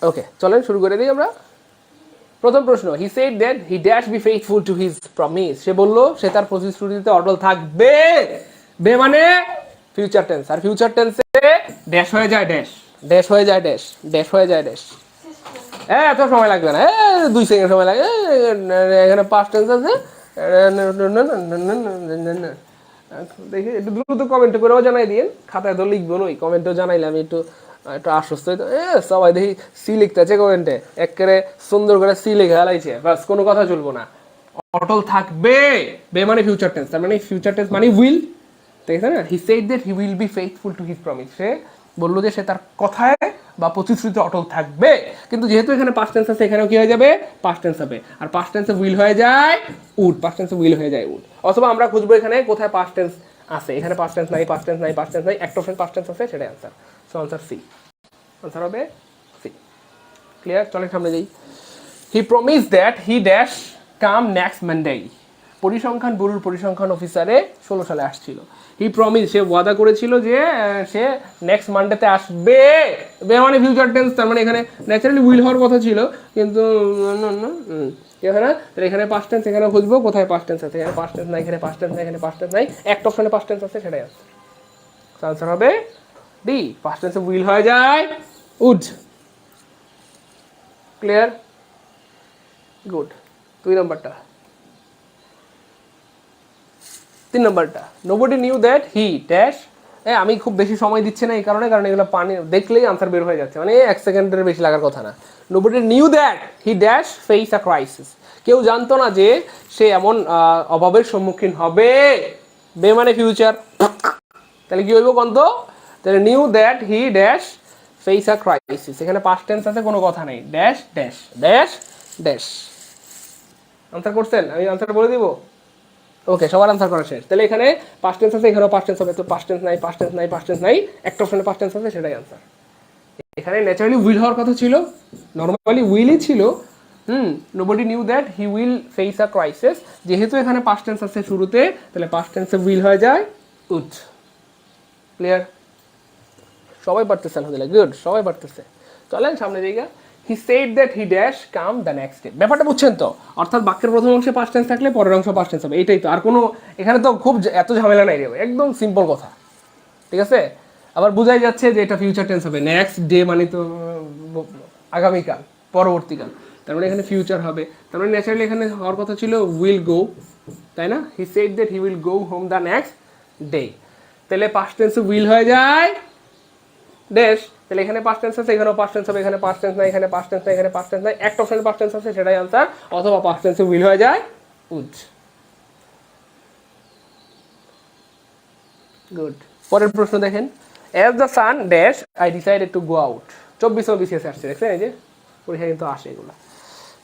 ওকে, চলেন শুরু করে দিই আমরা। প্রথম প্রশ্ন, he said that he dash be faithful to his promise, সে বললো সে তার প্রতিশ্রুতিতে অটল থাকবে। বে মানে ফিউচার টেন্স, আর ফিউচার টেন্সে ড্যাশ হয়ে যায় ড্যাশ, ড্যাশ হয়ে যায় ড্যাশ, ড্যাশ হয়ে যায় ড্যাশ। এত সময় লাগবে না, 2 সেকেন্ড সময় লাগে। এখানে পাস্ট টেন্স আছে, দেখি একটু দ্রুত কমেন্ট করেও জানাই দিন, খাতায় তো লিখবো নই, কমেন্টও জানাইলে আমি একটু একটু আশ্বস্ত হইতো। সবাই দেখি সি লিখতেছে কমেন্টে, একেবারে সুন্দর করে সি লিখে হালাইছে, বাস কোনো কথা চলবো না। অটল থাকবে, বে মানে ফিউচার টেন্স, তার মানে ফিউচার টেন্স মানে উইল, ঠিক আছে না? He said that he will be faithful to his promise, সে বললো যে সে তার কথায় বা প্রতিশ্রুতিতে অটল থাকবে। কিন্তু যেহেতু এখানে পাস্ট টেন্স আছে, এখানেও কি হয়ে যাবে? পাস্ট টেন্স হবে। আর পাস্ট টেন্সে উইল হয়ে যায় উড, পাস্ট টেন্সে উইল হয়ে যায় উড। অথবা আমরা খুঁজবো এখানে কোথায় পাস্ট টেন্স আছে, এখানে পাস্ট টেন্স নাই, পাস্ট টেন্স নাই, পাস্ট টেন্স নাই, একটা অপশন পাস্ট টেন্স আছে, সেটাই answer. So answer C, answer হবে সি। ক্লিয়ার? চলেন সামনে যাই। He promise that he dash come next Monday, পরিসংখ্যান ব্যুরোর পরিসংখ্যান অফিসারে 16 সালে আসছিল। হি প্রমিস, সে ওয়াদা করেছিল যে সে নেক্সট মানডেতে আসবে। বে মানে ফিউচার টেন্স, তার মানে এখানে ন্যাচারালি উইল হওয়ার কথা ছিল, কিন্তু এখানে পাস্ট টেন্স, এখানে খুঁজবো কোথায় পাস্ট টেন্স আছে, এখানে পাস্ট টেন্স নাই, এখানে পাস্ট টেন্স নাই, এখানে পাস্ট টেন্স নাই, একটা অপশনে পাস্ট টেন্স আছে, সেটাই আছে। আনসার হবে ডি, পাস্ট টেন্সে উইল হয়ে যায় উড। ক্লিয়ার? গুড। 2 নম্বরটা। 3 নম্বরটা, nobody knew that he dash, আমি খুব বেশি সময় দিচ্ছি না এই কারণে, কারণ এগুলো পানি দেখলেই আনসার বের হয়ে যাচ্ছে, মানে 1 সেকেন্ডের বেশি লাগার কথা না। Nobody knew that he dash face a crisis, কেউ জানতো না যে সে এমন অভাবের সম্মুখীন হবে। বে মানে ফিউচার, তাহলে কি হইব কন্ত? তাহলে knew that he dash face a crisis, এখানে পাস্ট টেন্স আছে, কোনো কথা নেই, dash dash dash dash. Answer করছেন? আমি আনসার বলে দিব। ওকে, সবার আনসার করা শেষ। তাহলে এখানে পাস্ট টেন্স আছে, এখানেও পাস্ট টেন্স হবে, তো পাস্ট টেন্স নাই, পাস্ট টেন্স নাই, পাস্ট টেন্স নাই, একটা অপশনে পাস্ট টেন্স আছে, সেটাই আনসার। এখানে ন্যাচারালি উইল হওয়ার কথা ছিল, নর্মালি উইলই ছিল। Nobody knew that he will face a crisis, যেহেতু এখানে পাস্ট টেন্স আছে শুরুতে, তাহলে পাস্ট টেন্সে উইল হয়ে যায় উড। ক্লিয়ার? সবাই পারতেছে আলহামদুলিল্লাহ, গুড, সবাই পারতেছে। চলেন সামনে দিকে। He said that he dash come the next day, ব্যাপারটা বুঝছেন তো? অর্থাৎ বাক্যের প্রথম অংশে পাস্ট টেন্স থাকলে পরের অংশ পাস্ট টেন্স হবে, এইটাই তো। আর কোনো এখানে তো খুব এত ঝামেলা নাই রে, একদম সিম্পল কথা, ঠিক আছে? আবার বোঝাই যাচ্ছে যে এটা ফিউচার টেন্স হবে, নেক্সট ডে মানে তো আগামীকাল, পরবর্তীকাল, তার মানে এখানে ফিউচার হবে, তার মানে ন্যাচারালি এখানে হওয়ার কথা ছিল উইল গো, তাই না? He said that he will go home the next day, তাহলে পাস্ট টেন্সে উইল হয়ে যায় ড্যাশ, তাহলে এখানে পাস্ট টেন্স আছে, এখানেও পাস্ট টেন্স হবে, এখানে পাস্ট টেন্স নাই, এখানে পাস্ট টেন্স নাই, এখানে পাস্ট টেন্স নাই, একটা অপশনে পাস্ট টেন্স আছে, সেটাই আনসার। অথবা পাস্ট টেন্সে উইল হয়ে যায় উড। গুড। পরের প্রশ্ন দেখেন, as the sun dash I decided to go out, 24 BCS আসছে, দেখছেন? এই যে পরীক্ষা কিন্তু আসে এগুলো।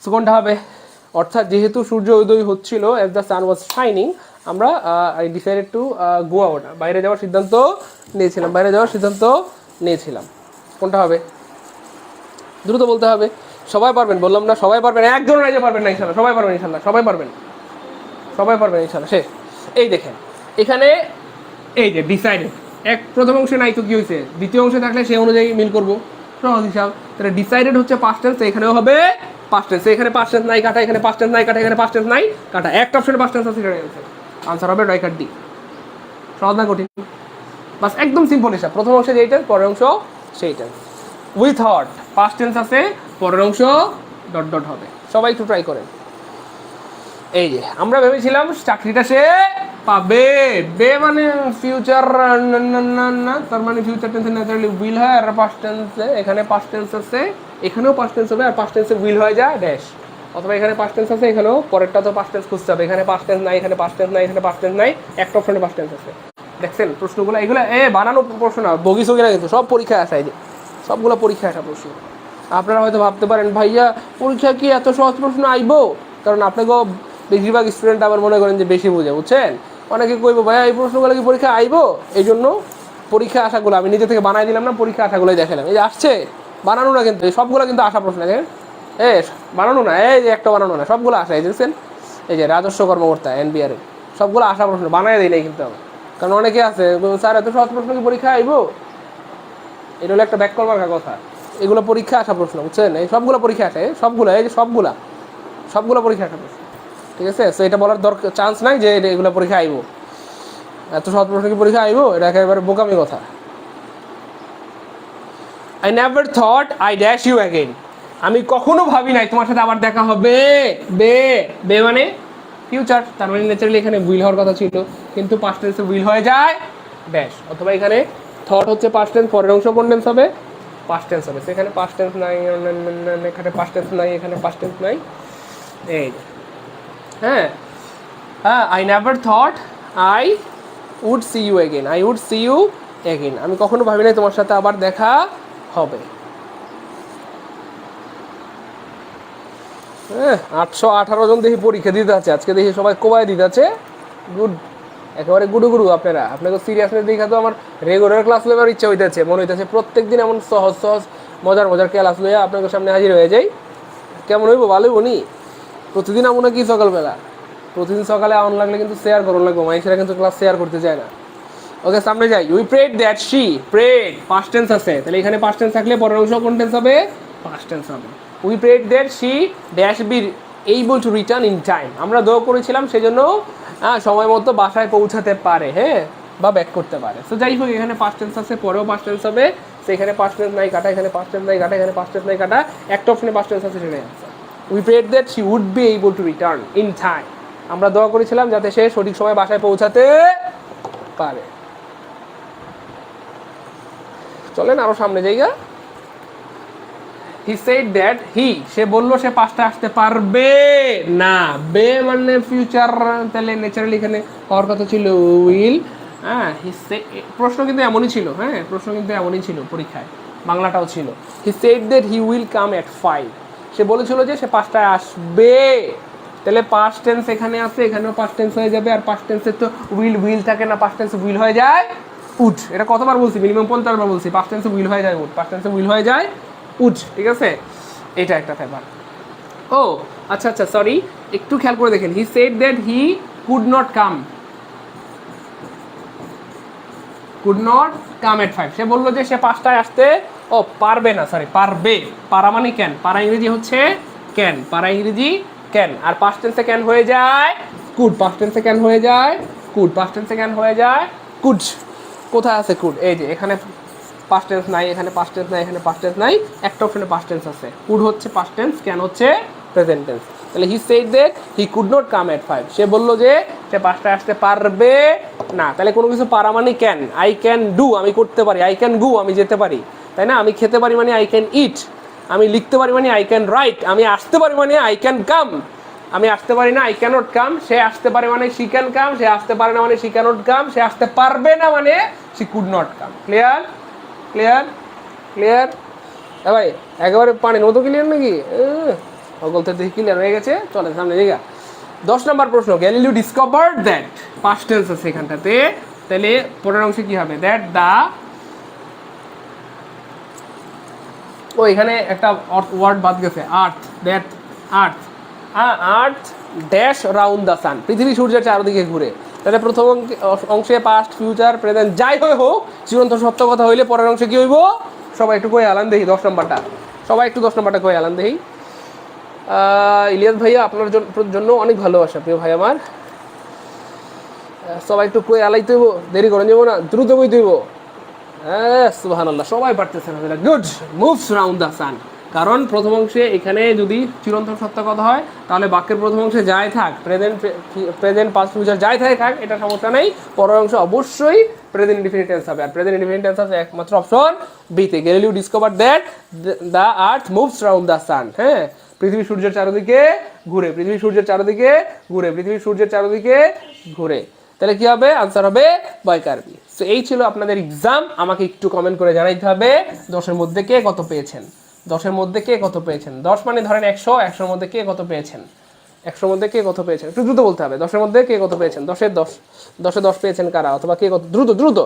সো কোনটা হবে? অর্থাৎ যেহেতু সূর্য উদয় হচ্ছিল, as the sun was shining, আমরা I decided to go out, বাইরে যাওয়ার সিদ্ধান্ত নিয়েছিলাম, বাইরে যাওয়ার সিদ্ধান্ত নিয়েছিলাম। কোনটা হবে? দ্রুত বলতে হবে, সবাই পারবেন, বললাম না সবাই পারবেন, একজন রাইজে পারবেন না ইনশাল্লাহ, সবাই পারবেন ইনশাল্লাহ, সবাই পারবেন, সবাই পারবেন ইনশাল্লাহ। শেষ। এই দেখেন এখানে এই যে ডিসাইডেড, প্রথম অংশে নাই তো কি হয়েছে, দ্বিতীয় অংশে থাকলে সেই অনুযায়ী মিল করবো, সহজ হিসাব। তাহলে ডিসাইডেড হচ্ছে পাস্ট টেন্স, এখানেও হবে পাস্ট টেন্স, এখানে পাস্ট টেন্স নাই কাটা, এখানে পাস্ট টেন্স নাই কাটা, এখানে পাস্ট টেন্স নাই কাটা, একটা অপশনে পাস্ট টেন্স আছে, সেটাই আনসার হবে রাইট ডি। সহজ না কঠিন? বাস একদম সিম্পল হিসাব, প্রথম অংশে যেই টেন্স, পরের অংশ সেই tense. With hot, past tense আছে, পরের অংশ ডট ডট হবে। সবাই একটু ট্রাই করেন। এই যে আমরা ভেবেছিলাম চাকরিটা সে পাবে, বে মানে ফিউচার না, তার মানে ফিউচার টেন্সে ন্যাচারালি উইল হয়, আর পাস্ট টেন্সে এখানে পাস্ট টেন্স আছে, এখানেও পাস্ট টেন্স হবে, আর পাস্ট টেন্সে উইল হয়ে যায় ড্যাশ। অথবা এখানে পাস্ট টেন্স আছে, এখানেও পরেরটা তো পাস্ট টেন্স খুঁজতে হবে, এখানে পাস্ট টেন্স নাই, এখানে পাস্ট টেন্স নাই, এখানে পাস্ট টেন্স নাই, একটা অপশনে পাস্ট টেন্স আছে। দেখছেন প্রশ্নগুলো, এগুলো বানানো প্রশ্ন না, বগি সগি না, কিন্তু সব পরীক্ষায় আসা, এই যে সবগুলো পরীক্ষায় আসা প্রশ্ন। আপনারা হয়তো ভাবতে পারেন ভাইয়া পরীক্ষা কি এত সহজ প্রশ্ন আইবো? কারণ আপনাকেও বেশিরভাগ স্টুডেন্ট আবার মনে করেন যে বেশি বোঝে, বুঝছেন? অনেকে কইবো ভাইয়া এই প্রশ্নগুলো কি পরীক্ষা আইবো? এই জন্য পরীক্ষা আশাগুলো আমি নিজে থেকে বানাই দিলাম না, পরীক্ষা আশাগুলোই দেখালাম। এই যে আসছে, বানানো না কিন্তু, সবগুলো কিন্তু আসা প্রশ্ন, দেখেন বানানো না, এই যে একটা বানানো না, সবগুলো আসা। এই দেখছেন, এই যে রাজস্ব কর্মকর্তা NBR এর সবগুলো আসা প্রশ্ন, বানাই দিই নাই কিন্তু আমি। কারণ অনেকে আছে স্যার এত সহজ প্রশ্ন কি পরীক্ষা আইবো? এটা হলো একটা ব্যাক করবার কথা, এগুলো পরীক্ষা আসা প্রশ্ন, বুঝছেন? এই সবগুলো পরীক্ষা আসে, সবগুলো, এই যে সবগুলা সবগুলো পরীক্ষা খারাপ হয়েছে, ঠিক আছে? সো এটা বলার দরকার চান্স নাই যে এগুলো পরীক্ষা আইব, এত সহজ প্রশ্ন কি পরীক্ষা আইব, এটা একেবারে বোকামি কথা। I never thought I dash you again, আমি কখনো ভাবি নাই তোমার সাথে আবার দেখা হবে। বে বে মানে ফিউচার, তার মানে ন্যাচারালি এখানে উইল হওয়ার কথা ছিল, কিন্তু পাস্ট টেন্সে উইল হয়ে যায় ড্যাশ, অথবা এখানে থট হচ্ছে পাস্ট টেন্স, পরের অংশ কোন টেন্স হবে, পাস্ট টেন্স হবে। সেখানে পাস্ট টেন্স নাই, এখানে পাস্ট টেন্স নাই, এখানে পাস্ট টেন্স নাই, এই হ্যাঁ হ্যাঁ। I never thought I would see you again, I would see you again, আমি কখনো ভাবি নাই তোমার সাথে আবার দেখা হবে। হ্যাঁ, 818 জন দেখি পরীক্ষা দিতে আছে আজকে, দেখি সবাই কোবায় দিতে আছে, গুড, একেবারে গুডু গুডু। আপনাকে সিরিয়াসনেস দেখা তো আমার রেগুলার ক্লাস নেওয়ার ইচ্ছা হইতেছে, মনে হইতেছে প্রত্যেক দিন এমন সহজ সহজ মজার মজার ক্লাস লইয়া আপনাদের সামনে হাজির হয়ে যাই। কেমন হইব, ভালো হইব নি? প্রতিদিন এমন কি সকালবেলা, প্রতিদিন সকালে আউন লাগলে কিন্তু শেয়ার করুন লাগবে, মানুষেরা কিন্তু ক্লাস শেয়ার করতে চায় না। ওকে, সামনে যাই। We prayed that she, prayed past tense আছে, তাহলে এখানে পাস্ট টেন্স থাকলে পরের অংশ কোন টেন্স হবে, পাস্ট টেন্স হবে। We prayed that she dash B able to return in time, আমরা দোয়া করেছিলাম সেজন্য সময় মতো বাসায় পৌঁছাতে পারে, হ্যাঁ, বা ব্যাক করতে পারে। তো যাই হোক, এখানে পাস্ট টেন্স আছে, পরেও পাস্ট টেন্স হবে, সেখানে পাস্ট টেন্স নাই কাটা, এখানে পাস্ট টেন্স নাই কাটা, এখানে পাস্ট টেন্স নাই কাটা, একটা অপশনে পাস্ট টেন্স আছে, সেটাই আছে। We prayed that she would be able to return in time, আমরা দোয়া করেছিলাম যাতে সে সঠিক সময় বাসায় পৌঁছাতে পারে। চলেন আরো সামনে যাইগা। হি সেড দ্যাট হি, সে বললো সে পাঁচটা আসতে পারবে না, বে মানে ফিউচার, তাহলে ন্যাচারালি এখানে হওয়ার কথা ছিল উইল। হ্যাঁ, প্রশ্ন কিন্তু এমনই ছিল, হ্যাঁ প্রশ্ন কিন্তু এমনই ছিল পরীক্ষায়, বাংলাটাও ছিল। He said that he will come at 5, সে বলেছিল যে সে 5টায় আসবে, তাহলে পাস্ট টেন্স এখানে আছে, এখানেও পাস্ট টেন্স হয়ে যাবে, আর পাস্ট টেন্সের তো উইল থাকে না, পাস্ট টেন্সে উইল হয়ে যায় উড। এটা কতবার বলছি, মিনিমাম 50 বার বলছি, পাস্ট টেন্সে উইল হয়ে যায় উড, পাস্ট টেন্সে উইল হয়ে যায় উড, ঠিক আছে? এটা একটা ব্যাপার। ও আচ্ছা আচ্ছা, সরি, একটু খেয়াল করে দেখেন। He said that he could not come at 5, সে বললো যে সে 5টায় আসতে পারবে না, সরি পারবে, পারা মানে ক্যান, পারা ইংরেজি হচ্ছে ক্যান, পারা ইংরেজি ক্যান, আর পাস্ট টেন্সে ক্যান হয়ে যায় কুড, পাস্ট টেন্সে ক্যান হয়ে যায় কুড, পাস্ট টেন্সে ক্যান হয়ে যায় কুড। কোথায় আছে কুড, এই যে এখানে পাস্ট টেন্স নাই, এখানে পাস্ট টেন্স নাই, এখানে পাস্ট টেন্স নাই, একটা অপশনে পাস্ট টেন্স আছে, কুড হচ্ছে পাস্ট টেন্স, ক্যান হচ্ছে প্রেজেন্ট টেন্স। তাহলে he said that he could not come at 5, সে বললো যে সে 5টায় আসতে পারবে না, তাহলে কোনো কিছু পারা মানে ক্যান, আই ক্যান ডু, আমি করতে পারি, আই ক্যান গো, আমি যেতে পারি, তাই না? আমি খেতে পারি মানে আই ক্যান ইট, আমি লিখতে পারি মানে আই ক্যান রাইট, আমি আসতে পারি মানে আই ক্যান কাম, আমি আসতে পারি না আই ক্যানট কাম, সে আসতে পারে মানে শি ক্যান কাম, সে আসতে পারে না মানে শি ক্যানট কাম, সে আসতে পারবে না মানে she could not come. Clear clear clear? ভাই একেবারে পানির মতো ক্লিয়ার নাকি? অগলতে দেখি ক্লিয়ার হয়ে গেছে। চলে সামনে জায়গা। 10 নম্বর প্রশ্ন, Galileo discovered that, past tense আছে এখানটাতে, তাহলে পরের অংশে কি হবে, দ্যাট দা, ও এখানে একটা ওয়ার্ড বাদ গেছে, earth, that earth, earth dash round the sun, পৃথিবী সূর্যের চারদিকে ঘুরে। তাহলে প্রথম অংশে পাস্ট ফিউচার প্রেজেন্ট যাই হয়ে হোক, চিরন্ত সত্য কথা হইলে পরের অংশে কি হইব, সবাই একটু কই আলান দেখি 10 নম্বরটা, সবাই একটু 10 নম্বরটা কই আলান দেখি। ইলিয়াস ভাইয়া আপনার জন্য অনেক ভালোবাসা প্রিয় ভাই আমার, সবাই একটু কই আলাই তৈব, দেরি করেন যাবো না, দ্রুত কই তৈব। হ্যাঁ সুবহানাল্লাহ, সবাই পারতেছেন, গুড, মুভস রাউন্ড দ্য সান, কারণ প্রথম অংশে এখানে যদি চিরন্তন সত্য কথা হয় তাহলে বাক্যের প্রথম অংশে যাই থাক, প্রেজেন্ট পাস্ট ফিউচার যাই থাক এটা সমস্যা নেই, পরের অংশ অবশ্যই প্রেজেন্ট ইনডিফিনিট টেন্স হবে, আর প্রেজেন্ট ইনডিফিনিট টেন্স আছে একমাত্র অপশন বিতে। Galileo discover that the earth moves round the সান, হ্যাঁ পৃথিবী সূর্যের চারদিকে ঘুরে, পৃথিবী সূর্যের চারদিকে ঘুরে, পৃথিবী সূর্যের চারদিকে ঘুরে। তাহলে কি হবে, আনসার হবে বয়কারবি। তো এই ছিল আপনাদের এক্সাম, আমাকে একটু কমেন্ট করে জানাইতে হবে 10-এর মধ্যে কে কত পেয়েছেন, 10-এর মধ্যে কে কত পেয়েছেন। 10 মানে ধরেন 100, 100-এর মধ্যে কে কত পেয়েছেন, 100-এর মধ্যে কে কত পেয়েছেন, একটু দ্রুত বলতে হবে। 10-এর মধ্যে কে কত পেয়েছেন, 10-এ 10, 10-এ 10 পেয়েছেন কারা, অথবা কে কত, দ্রুত দ্রুত।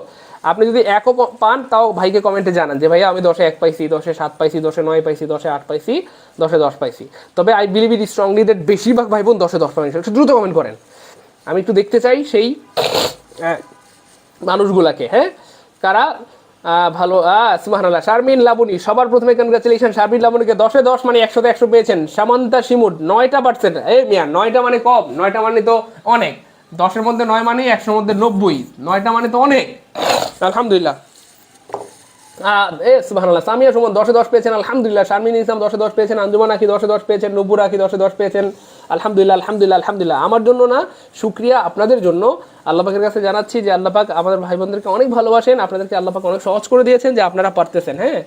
আপনি যদি 1ও পান তাও ভাইকে কমেন্টে জানান যে ভাইয়া আমি 10-এ 1 পাইছি, 10-এ 7 পাইছি, 10-এ 9 পাইছি, 10-এ 8 পাইছি, 10-এ 10 পাইছি। তবে I believe it strongly that বেশিরভাগ ভাই বোন 10-এ 10 পাবেন, একটু দ্রুত কমেন্ট করেন, আমি একটু দেখতে চাই সেই মানুষগুলাকে, হ্যাঁ কারা ভালো সুবহানাল্লাহ। শারমিন লাবণী, সবার প্রথমে কনগ্রাচুলেশন শারমিন লাবণীকে, 10-এ 10 মানে 100-তে 100 পেয়েছেন। সামান্তা শিমুড 9%, এই মিয়া 9টা মানে কম, 9টা মানে তো অনেক। 10-এর মধ্যে 9 মানে 100-এর মধ্যে 90, 9টা মানে তো অনেক। আলহামদুলিল্লাহ। সুবহানাল্লাহ। সামিয়া সুমন 10-এ 10 পেয়েছেন, আলহামদুলিল্লাহ। শারমিন ইসলাম 10-এ 10 পেয়েছেন, আঞ্জুমান আখি 10-এ 10 পেয়েছেন, নব্বুর আখি 10-এ 10 পেয়েছেন, আলহামদুলিল্লাহ আলহামদুলিল্লাহ আলহামদুলিল্লাহ। আমার জন্য না, শুকরিয়া আপনাদের জন্য। আল্লাহ পাকের কাছে জানাচ্ছি যে আল্লাহ পাক আমাদের ভাই বোনদেরকে অনেক ভালোবাসেন, আপনাদেরকে আল্লাহ পাক অনেক সহজ করে দিয়েছেন যে আপনারা পারতেছেন। হ্যাঁ,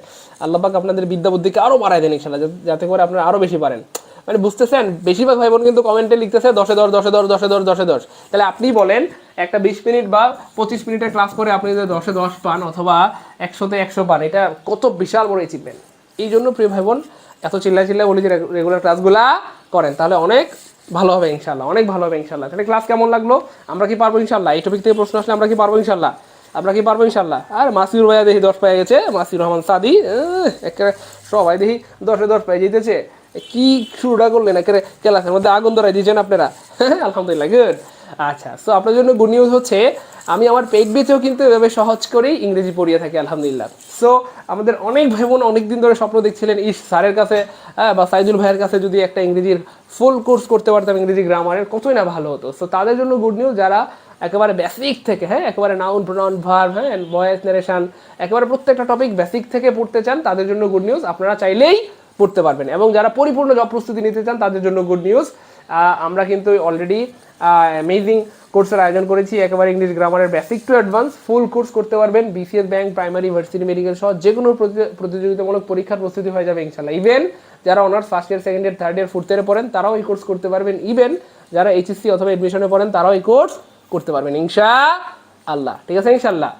আল্লাহ পাক আপনাদের বিদ্যা বুদ্ধিকে আরো বাড়ায় দেন ইনশাআল্লাহ, যাতে করে আপনারা আরো বেশি পারেন। মানে বুঝতেছেন, বেশিরভাগ ভাই বোন কিন্তু কমেন্টে লিখতেছে 10-এ 10 10-এ 10 10-এ 10 10-এ 10। তাহলে আপনি বলেন, একটা 20 মিনিট বা 25 মিনিটের ক্লাস করে আপনি যদি 10-এ 10 পান অথবা 100-তে 100 পান, এটা কত বিশাল বড় অ্যাচিভমেন্ট। এই জন্য প্রিয় ভাই বোন, এত চিল্লায় চিল্লায় বলি যে রেগুলার ক্লাসগুলা করেন, তাহলে অনেক ভালো হবে ইনশাল্লাহ, অনেক ভালো হবে ইনশাল্লাহ। তাহলে ক্লাস কেমন লাগলো? আমরা কি পারবো ইনশাল্লাহ? এই টপিক থেকে প্রশ্ন আসলে আমরা কি পারবো ইনশাল্লাহ? আমরা কি পারবো ইনশাল্লাহ? আর মাসিউর ভাইয়া দেখি 10 পেয়ে গেছে, মাসিউর রহমান সাদি, একেবারে সবাই দেখি 10-এ 10 পেয়ে যেতেছে। কি শুরুটা করলেন, একেবারে ক্লাসের মধ্যে আগুন ধরাই দিয়েছেন আপনারা। আলহামদুলিল্লাহ, গুড। আচ্ছা, সো আপনার জন্য গুড নিউজ হচ্ছে, আমি আমার পেইড বেচেও কিন্তু এভাবে সহজ করেই ইংরেজি পড়িয়ে থাকি, আলহামদুলিল্লাহ। সো আমাদের অনেক ভাই বোন অনেকদিন ধরে স্বপ্ন দেখছিলেন, স্যারের কাছে বা সাইদুল ভাইয়ের কাছে যদি একটা ইংরেজির ফুল কোর্স করতে পারতাম, ইংরেজি গ্রামারের, কতই না ভালো হতো। সো তাদের জন্য গুড নিউজ, যারা একেবারে বেসিক থেকে, হ্যাঁ, একেবারে নাউন প্রোনাউন ভার্ব, হ্যাঁ, ভয়েস নারেশন, একেবারে প্রত্যেকটা টপিক বেসিক থেকে পড়তে চান, তাদের জন্য গুড নিউজ, আপনারা চাইলেই পড়তে পারবেন। এবং যারা পরিপূর্ণ জব প্রস্তুতি নিতে চান, তাদের জন্য গুড নিউজ, আমরা কিন্তু অলরেডি অ্যামেজিং কোর্সের আয়োজন করেছি, একেবারে ইংলিশ গ্রামারের basic to advance full course করতে পারবেন। BCS bank, primary, varsity, medical সহ যে কোনো প্রতিযোগিতামূলক পরীক্ষার প্রস্তুতি হয়ে যাবে ইনশাল্লাহ। ইভেন যারা honours first year, second year, third year, fourth ইয়ারে পড়েন, তারাও এই কোর্স করতে পারবেন। ইভেন যারা এইচএসসি অথবা এডমিশনে পড়েন, তারাও এই কোর্স করতে পারবেন ইনশাআল্লাহ। ঠিক আছে ইনশাআল্লাহ।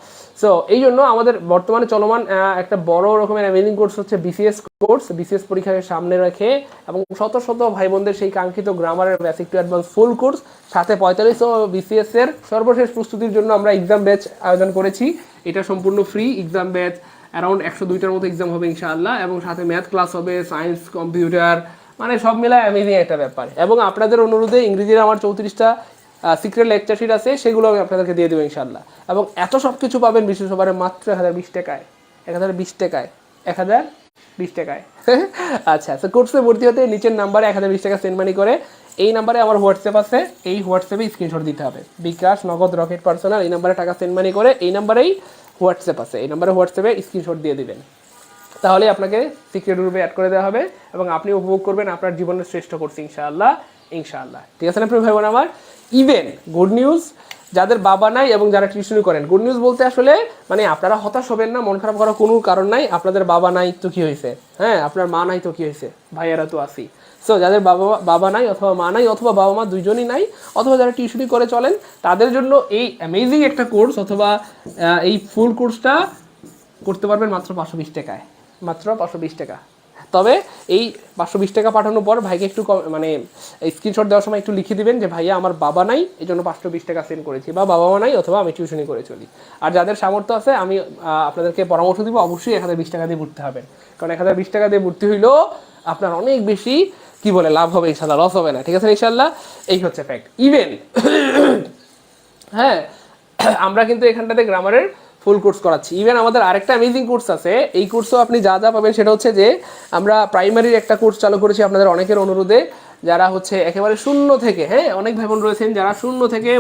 সো এই জন্য আমাদের বর্তমানে চলমান একটা বড় রকমের অ্যামেজিং কোর্স হচ্ছে বিসিএস কোর্স। বিসিএস পরীক্ষাকে সামনে রেখে এবং শত শত ভাই বোনদের সেই কাঙ্ক্ষিত গ্রামারের basic to advance full course, সাথে 45 বিসিএস এর সর্বশেষ প্রস্তুতির জন্য আমরা এক্সাম ব্যাচ আয়োজন করেছি। এটা সম্পূর্ণ ফ্রি এক্সাম ব্যাচ, অ্যারাউন্ড 102টার মতো এক্সাম হবে ইনশাআল্লাহ, এবং সাথে ম্যাথ ক্লাস হবে, সায়েন্স, কম্পিউটার, মানে সব মিলায় অ্যামেজিং একটা ব্যাপার। এবং আপনাদের অনুরোধে ইংরেজির আমার 34টা সিক্রেট লেকচার শিট আছে, সেগুলো আমি আপনাদেরকে দিয়ে দেবো ইনশাআল্লাহ। এবং এত সব কিছু পাবেন বিশেষ অফারে মাত্র 1020 টাকায়, 1020 টাকায়, 1020 টাকায়। আচ্ছা, তো কোর্সে ভর্তি হতে নিচের নাম্বারে 1020 টাকা সেন্ড মানি করে, এই নাম্বারে আমার হোয়াটসঅ্যাপ আছে, এই হোয়াটসঅ্যাপে স্ক্রিনশট দিতে হবে। বিকাশ, নগদ, রকেট, পার্সোনাল, এই নাম্বারে টাকা সেন্ড মানি করে, এই নাম্বারেই হোয়াটসঅ্যাপ আছে, এই নাম্বারে হোয়াটসঅ্যাপে স্ক্রিনশট দিয়ে দিবেন। তাহলে আপনাকে সিক্রেট গ্রুপে অ্যাড করে দেওয়া হবে এবং আপনি উপভোগ করবেন আপনার জীবনের শ্রেষ্ঠ কোর্স ইনশাআল্লাহ, ইনশাআল্লাহ। ঠিক আছে না প্রিয় ভাই বোন আমার? ইভেন গুড নিউজ, যাদের বাবা নাই এবং যারা টিউশনি করেন, গুড নিউজ বলতে আসলে মানে আপনারা হতাশ হবেন না, মন খারাপ করার কোনো কারণ নাই। আপনাদের বাবা নাই তো কি হয়েছে, হ্যাঁ, আপনার মা নাই তো কি হয়েছে, ভাইয়েরা তো আসি। সো যাদের বাবা নাই অথবা মা নাই অথবা বাবা মা দুইজনই নাই, অথবা যারা টিউশনি করে চলেন, তাদের জন্য এই অ্যামেজিং একটা কোর্স অথবা এই ফুল কোর্সটা করতে পারবেন মাত্র 520 টাকায়, মাত্র 520 টাকা। তবে এই 520 টাকা পাঠানোর পর ভাইকে একটু মানে স্ক্রিনশট দেওয়ার সময় একটু লিখে দিবেন যে ভাইয়া আমার বাবা নাই, এই জন্য 520 টাকা সেন্ড করেছি, বা বাবা মা নাই অথবা আমি টিউশনি করে চলি। আর যাদের সামর্থ্য আছে, আমি আপনাদেরকে পরামর্শ দিব অবশ্যই 1020 টাকা দিয়ে ভর্তি হবেন, কারণ 1020 টাকা দিয়ে ভর্তি হইলেও আপনার অনেক বেশি কি বলে লাভ হবে ইনশাল্লাহ, লস হবে না। ঠিক আছে ইনশাল্লাহ, এই হচ্ছে ফ্যাক্ট। ইভেন হ্যাঁ, আমরা কিন্তু এখানটাতে গ্রামারের ফুল কোর্স করাচ্ছি। ইভেন আমাদের আরেকটা অ্যামেজিং কোর্স আছে, এই কোর্সও আপনি যা যা পাবেন সেটা হচ্ছে যে আমরা প্রাইমারির একটা কোর্স চালু করেছি আপনাদের অনেকের অনুরোধে, যারা হচ্ছে একেবারে শূন্য থেকে, হ্যাঁ, অনেক ভাই বোন রয়েছেন যারা শূন্য থেকে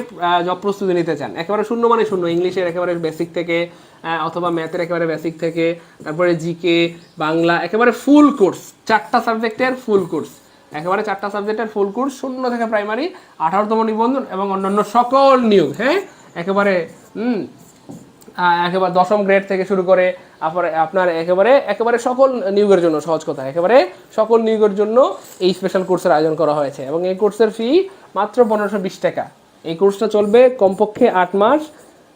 জব প্রস্তুতি নিতে চান, একেবারে শূন্য মানে শূন্য, ইংলিশের একেবারে বেসিক থেকে অথবা ম্যাথের একেবারে বেসিক থেকে, তারপরে জিকে, বাংলা, একেবারে ফুল কোর্স, 4টা সাবজেক্টের ফুল কোর্স, একেবারে 4টা সাবজেক্টের ফুল কোর্স, শূন্য থেকে প্রাইমারি, 18তম নিবন্ধন এবং অন্যান্য সকল নিয়োগ, হ্যাঁ, একেবারে একেবারে 10ম গ্রেড থেকে শুরু করে আপনার একেবারে সকল নিয়োগের জন্য, সহজ কথা একেবারে সকল নিয়োগের জন্য এই স্পেশাল কোর্সের আয়োজন করা হয়েছে। এবং এই কোর্সের ফি মাত্র 1520 টাকা। এই কোর্সটা চলবে কমপক্ষে 8 মাস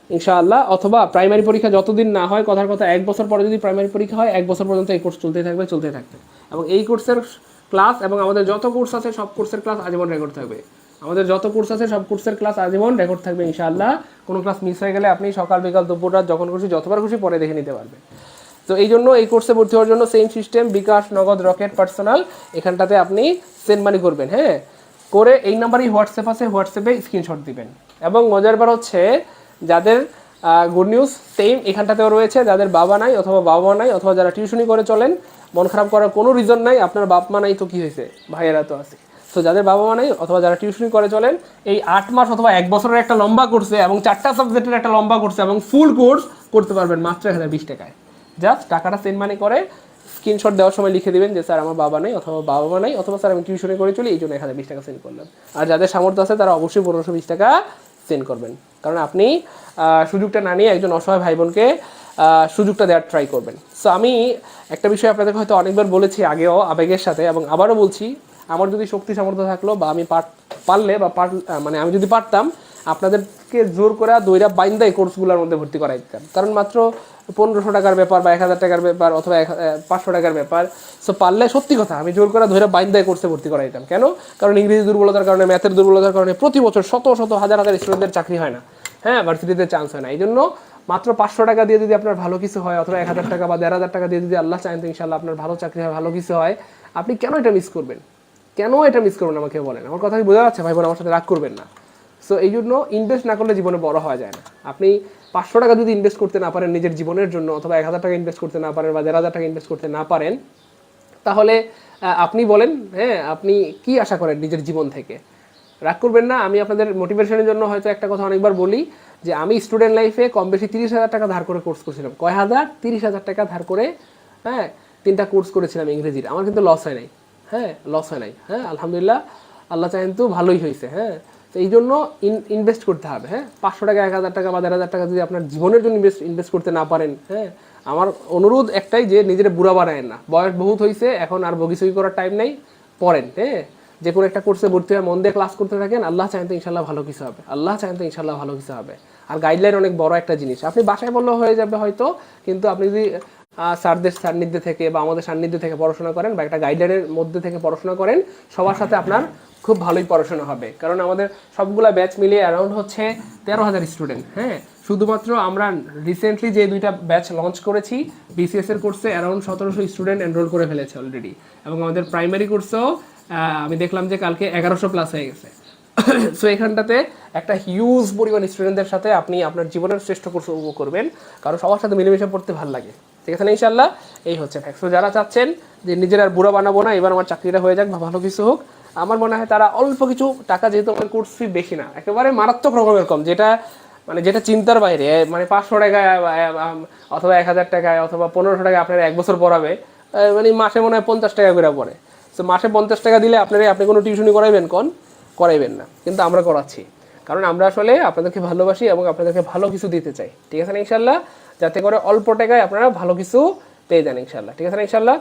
ইনশাআল্লাহ, অথবা প্রাইমারি পরীক্ষা যতদিন না হয়, কথার কথা 1 বছর পরে যদি প্রাইমারি পরীক্ষা হয়, 1 বছর পর্যন্ত এই কোর্স চলতে থাকবে। এবং এই কোর্সের ক্লাস এবং আমাদের যত কোর্স আছে সব কোর্সের ক্লাস আজীবন রেকর্ড থাকবে। আমাদের যত কোর্স আছে সব কোর্সের ক্লাস আজীবন রেকর্ড থাকবে ইনশাআল্লাহ। কোনো ক্লাস মিস হয়ে গেলে আপনি সকাল বিকাল দুপুর রাত যখন খুশি যতবার খুশি পরে দেখে নিতে পারবেন। তো এই জন্য এই কোর্সে ভর্তি হওয়ার জন্য সেম সিস্টেম, বিকাশ, নগদ, রকেট, পার্সোনাল, এখানটাতে আপনি সেন্ড মানি করবেন, হ্যাঁ, করে এই নাম্বারই হোয়াটসঅ্যাপ আছে, হোয়াটসঅ্যাপে স্ক্রিনশট দিবেন। এবং মজার ব্যাপার হচ্ছে যাদের গুড নিউজ সেম এখানটাতেও রয়েছে, যাদের বাবা নাই অথবা বাবা মা নাই অথবা যারা টিউশনি করে চলেন, মন খারাপ করার কোনো রিজন নাই, আপনার বাপ মা নাই তো কী হয়েছে, ভাইয়েরা তো আছে। সো যাদের বাবা মা নাই অথবা যারা টিউশনি করে চলেন, এই 8 মাস অথবা 1 বছরের একটা লম্বা কোর্সে এবং 4টা সাবজেক্টের একটা লম্বা কোর্সে এবং ফুল কোর্স করতে পারবেন মাত্র 1020 টাকায়। জাস্ট টাকাটা সেন্ড মানি করে স্ক্রিনশট দেওয়ার সময় লিখে দিবেন যে স্যার আমার বাবা নেই অথবা বাবা মা নাই অথবা স্যার আমি টিউশনি করে চলি, এই জন্য 1020 টাকা সেন্ড করলাম। আর যাদের সামর্থ্য আছে তারা অবশ্যই 1520 টাকা সেন্ড করবেন, কারণ আপনি সুযোগটা না নিয়ে একজন অসহায় ভাই বোনকে সুযোগটা দেওয়ার ট্রাই করবেন। সো আমি একটা বিষয় আপনাদেরকে হয়তো অনেকবার বলেছি আগেও আবেগের সাথে, এবং আবারও বলছি, আমার যদি শক্তি সামর্থ্য থাকলো বা আমি পারলে বা মানে আমি যদি পারতাম আপনাদেরকে জোর করে দইরা বাইন্দাই কোর্সগুলোর মধ্যে ভর্তি করাই দিতাম, কারণ মাত্র 1500 টাকার ব্যাপার বা 1000 টাকার ব্যাপার অথবা 500 টাকার ব্যাপার। সো পারলে সত্যি কথা আমি জোর করে ধরে বাইন্দাই কোর্সে ভর্তি করাই দিতাম। কেন? কারণ ইংরেজি দুর্বলতার কারণে, ম্যাথের দুর্বলতার কারণে প্রতি বছর শত শত হাজার হাজার স্টুডেন্টদের চাকরি হয় না, হ্যাঁ, ভার্সিটিতে চান্স হয় না। এই জন্য মাত্র 500 টাকা দিয়ে যদি আপনার ভালো কিছু হয় অথবা 1000 টাকা বা 1500 টাকা দিয়ে যদি আল্লাহ চান তো ইনশাল্লাহ আপনার ভালো চাকরি হয়, ভালো কিছু হয়, আপনি কেন এটা মিস করবেন? কেন এটা মিস করবেন আমাকে বলেন? আমার কথা কি বোঝা যাচ্ছে ভাই বোন? আমার সাথে রাগ করবেন না। সো এই জন্য ইনভেস্ট না করলে জীবনে বড় হওয়া যায় না। আপনি 500 টাকা যদি ইনভেস্ট করতে না পারেন নিজের জীবনের জন্য অথবা 1000 টাকা ইনভেস্ট করতে না পারেন বা 1500 টাকা ইনভেস্ট করতে না পারেন, তাহলে আপনি বলেন, হ্যাঁ, আপনি কি আশা করেন নিজের জীবন থেকে? রাগ করবেন না, আমি আপনাদের মোটিভেশনের জন্য হয়তো একটা কথা অনেকবার বলি যে আমি স্টুডেন্ট লাইফে কম বেশি 30,000 টাকা ধার করে কোর্স করছিলাম। কয় হাজার? 30,000 টাকা ধার করে, হ্যাঁ, 3টা কোর্স করেছিলাম ইংরেজির। আমার কিন্তু লস হয় নাই, হ্যাঁ, লস হয় নাই, হ্যাঁ, আলহামদুলিল্লাহ, আল্লাহ চাহেন তো ভালোই হয়েছে, হ্যাঁ। তো এই জন্য ইনভেস্ট করতে হবে, হ্যাঁ। 500 টাকা, 1000 টাকা বা 1500 টাকা যদি আপনার জীবনের জন্য ইনভেস্ট করতে না পারেন, হ্যাঁ, আমার অনুরোধ একটাই যে নিজের বুড়া বানায়েন না। বয়স বহুত হয়েছে, এখন আর বগিসগি করার টাইম নেই, পড়েন, হ্যাঁ। যে কোনো একটা কোর্সে ভর্তি হয়ে মন দিয়ে ক্লাস করতে থাকেন, আল্লাহ চাহেন তো ইনশাল্লাহ ভালো কিছু হবে, আল্লাহ চাহেন তো ইনশাল্লাহ ভালো কিছু হবে। আর গাইডলাইন অনেক বড় একটা জিনিস, আপনি বাসায় বললেও হয়ে যাবে হয়তো, কিন্তু আপনি যদি স্যারদের সান্নিধ্যে থেকে বা আমাদের সান্নিধ্যে থেকে পড়াশোনা করেন বা একটা গাইডলাইনের মধ্যে থেকে পড়াশোনা করেন, সবার সাথে আপনার খুব ভালোই পড়াশোনা হবে। কারণ আমাদের সবগুলা ব্যাচ মিলিয়ে অ্যারাউন্ড হচ্ছে 13,000 স্টুডেন্ট, হ্যাঁ। শুধুমাত্র আমরা রিসেন্টলি যে 2টা ব্যাচ লঞ্চ করেছি বিসিএস এর কোর্সে অ্যারাউন্ড 1700 স্টুডেন্ট এনরোল করে ফেলেছে অলরেডি, এবং আমাদের প্রাইমারি কোর্সেও আমি দেখলাম যে কালকে 1100 প্লাস হয়ে গেছে। সো এখানটাতে একটা হিউজ পরিমাণ স্টুডেন্টদের সাথে আপনি আপনার জীবনের শ্রেষ্ঠ কোর্স উপভোগ করবেন, কারণ সবার সাথে মিলেমিশে পড়তে ভালো লাগে, ঠিক আছে না? ইনশাল্লাহ এই হচ্ছে ফ্যাক্ট। সো যারা চাচ্ছেন যে নিজের আর বুড়া বানাবো না, এবার আমার চাকরিটা হয়ে যাক বা ভালো কিছু হোক, আমার মনে হয় তারা অল্প কিছু টাকা, যেহেতু আমার কোর্স ফি বেশি না, একেবারে মারাত্মক রকমের কম, যেটা চিন্তার বাইরে, মানে 500 টাকায় অথবা 1000 টাকায় অথবা 1500 টাকায় আপনার 1 বছর পড়াবে, মানে মাসে মনে হয় 50 টাকা করে পড়ে। সো মাসে 50 টাকা দিলে আপনি কোনো টিউশনি করাইবেন? করাইবেন না, কিন্তু আমরা করাচ্ছি, কারণ আমরা আসলে আপনাদেরকে ভালোবাসি এবং আপনাদেরকে ভালো কিছু দিতে চাই, ঠিক আছে না? ইনশাল্লাহ, যাতে করে অল্প টাকায় আপনারা ভালো কিছু পেয়ে যান ইনশাল্লাহ, ঠিক আছে না? ইনশাল্লাহ।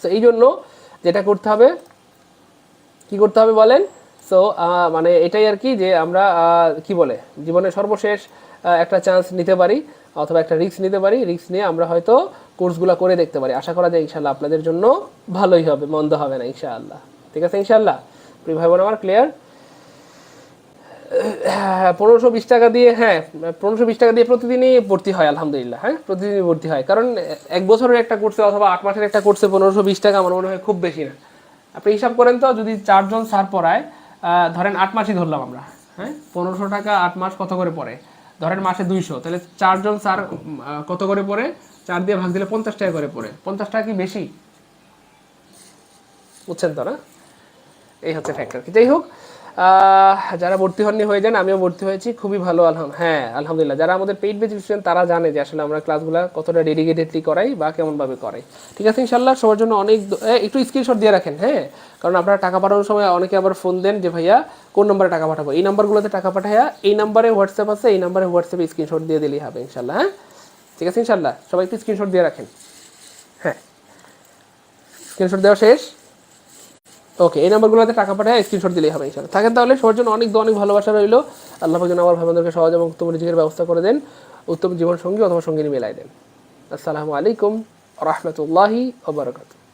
সো এই জন্য যেটা করতে হবে, কি করতে হবে বলেন? সো মানে এটাই আর কি, যে আমরা কি বলে জীবনে সর্বশেষ একটা চান্স নিতে পারি অথবা একটা রিস্ক নিতে পারি, রিস্ক নিয়ে আমরা হয়তো কোর্সগুলো করে দেখতে পারি। আশা করা যায় ইনশাল্লাহ আপনাদের জন্য ভালোই হবে, মন্দ হবে না ইনশাআল্লাহ, ঠিক আছে? ইনশাআল্লাহ প্রিয় ভাই বোন আমার ক্লিয়ার? 1520 টাকা দিয়ে, হ্যাঁ, 1520 টাকা দিয়ে প্রতিদিনই ভর্তি হয় আলহামদুলিল্লাহ, হ্যাঁ, প্রতিদিনই ভর্তি হয়। কারণ 1 বছরের একটা কোর্সে অথবা 8 মাসের একটা কোর্সে 1520 টাকা আমার মনে হয় খুব বেশি না। আপনি হিসাব করেন তো, যদি 4 জন স্যার পড়ায়, ধরেন 8 মাসই ধরলাম আমরা, হ্যাঁ, 1500 টাকা 8 মাস কত করে পড়ে? ধরেন মাসে 200, তাহলে 4 জন স্যার কত করে পড়ে? 4 দিয়ে ভাগ দিলে 50 টাকা করে পড়ে। 50 টাকা কি বেশি? বুঝছেন তো না? এই হচ্ছে ফ্যাক্টর। যাই হোক, যারা ভর্তি হননি হয়ে যান, আমিও ভর্তি হয়েছি, খুবই ভালো, হ্যাঁ আলহামদুলিল্লাহ। যারা আমাদের পেইড বেচ স্টুডেন্ট তারা জানে যে আসলে আমরা ক্লাসগুলো কতটা ডেডিকেটেডলি করাই বা কেমনভাবে করাই, ঠিক আছে? ইনশাল্লাহ সবার জন্য অনেক একটু স্ক্রিনশট দিয়ে রাখেন, হ্যাঁ, কারণ আপনারা টাকা পাঠানোর সময় অনেকে আবার ফোন দেন যে ভাইয়া কোন নম্বরে টাকা পাঠাবো। এই নাম্বারগুলোতে টাকা পাঠাইয়া, এই নাম্বারে হোয়াটসঅ্যাপ আছে, এই নাম্বারে হোয়াটসঅ্যাপে স্ক্রিনশট দিয়ে দিলেই হবে ইনশাল্লাহ, হ্যাঁ, ঠিক আছে? ইনশাল্লাহ সবাই একটু স্ক্রিনশট দিয়ে রাখেন, হ্যাঁ, স্ক্রিনশট দেওয়া শেষ? ওকে, এই নাম্বারগুলোতে টাকা পাঠায় স্ক্রিনশট দিলেই হবে ইনশাআল্লাহ। থাকেন তাহলে, সবার জন্য অনেক অনেক ভালোবাসা রইলো। আল্লাহ পাক যেন আমার ভাই বোনদেরকে সহজ এবং উত্তম রিজিকের ব্যবস্থা করে দেন, উত্তম জীবন সঙ্গী অথবা সঙ্গিনী মেলাই দেন। আসসালামু আলাইকুম ওয়া রাহমাতুল্লাহি ওয়া বারাকাতুহু।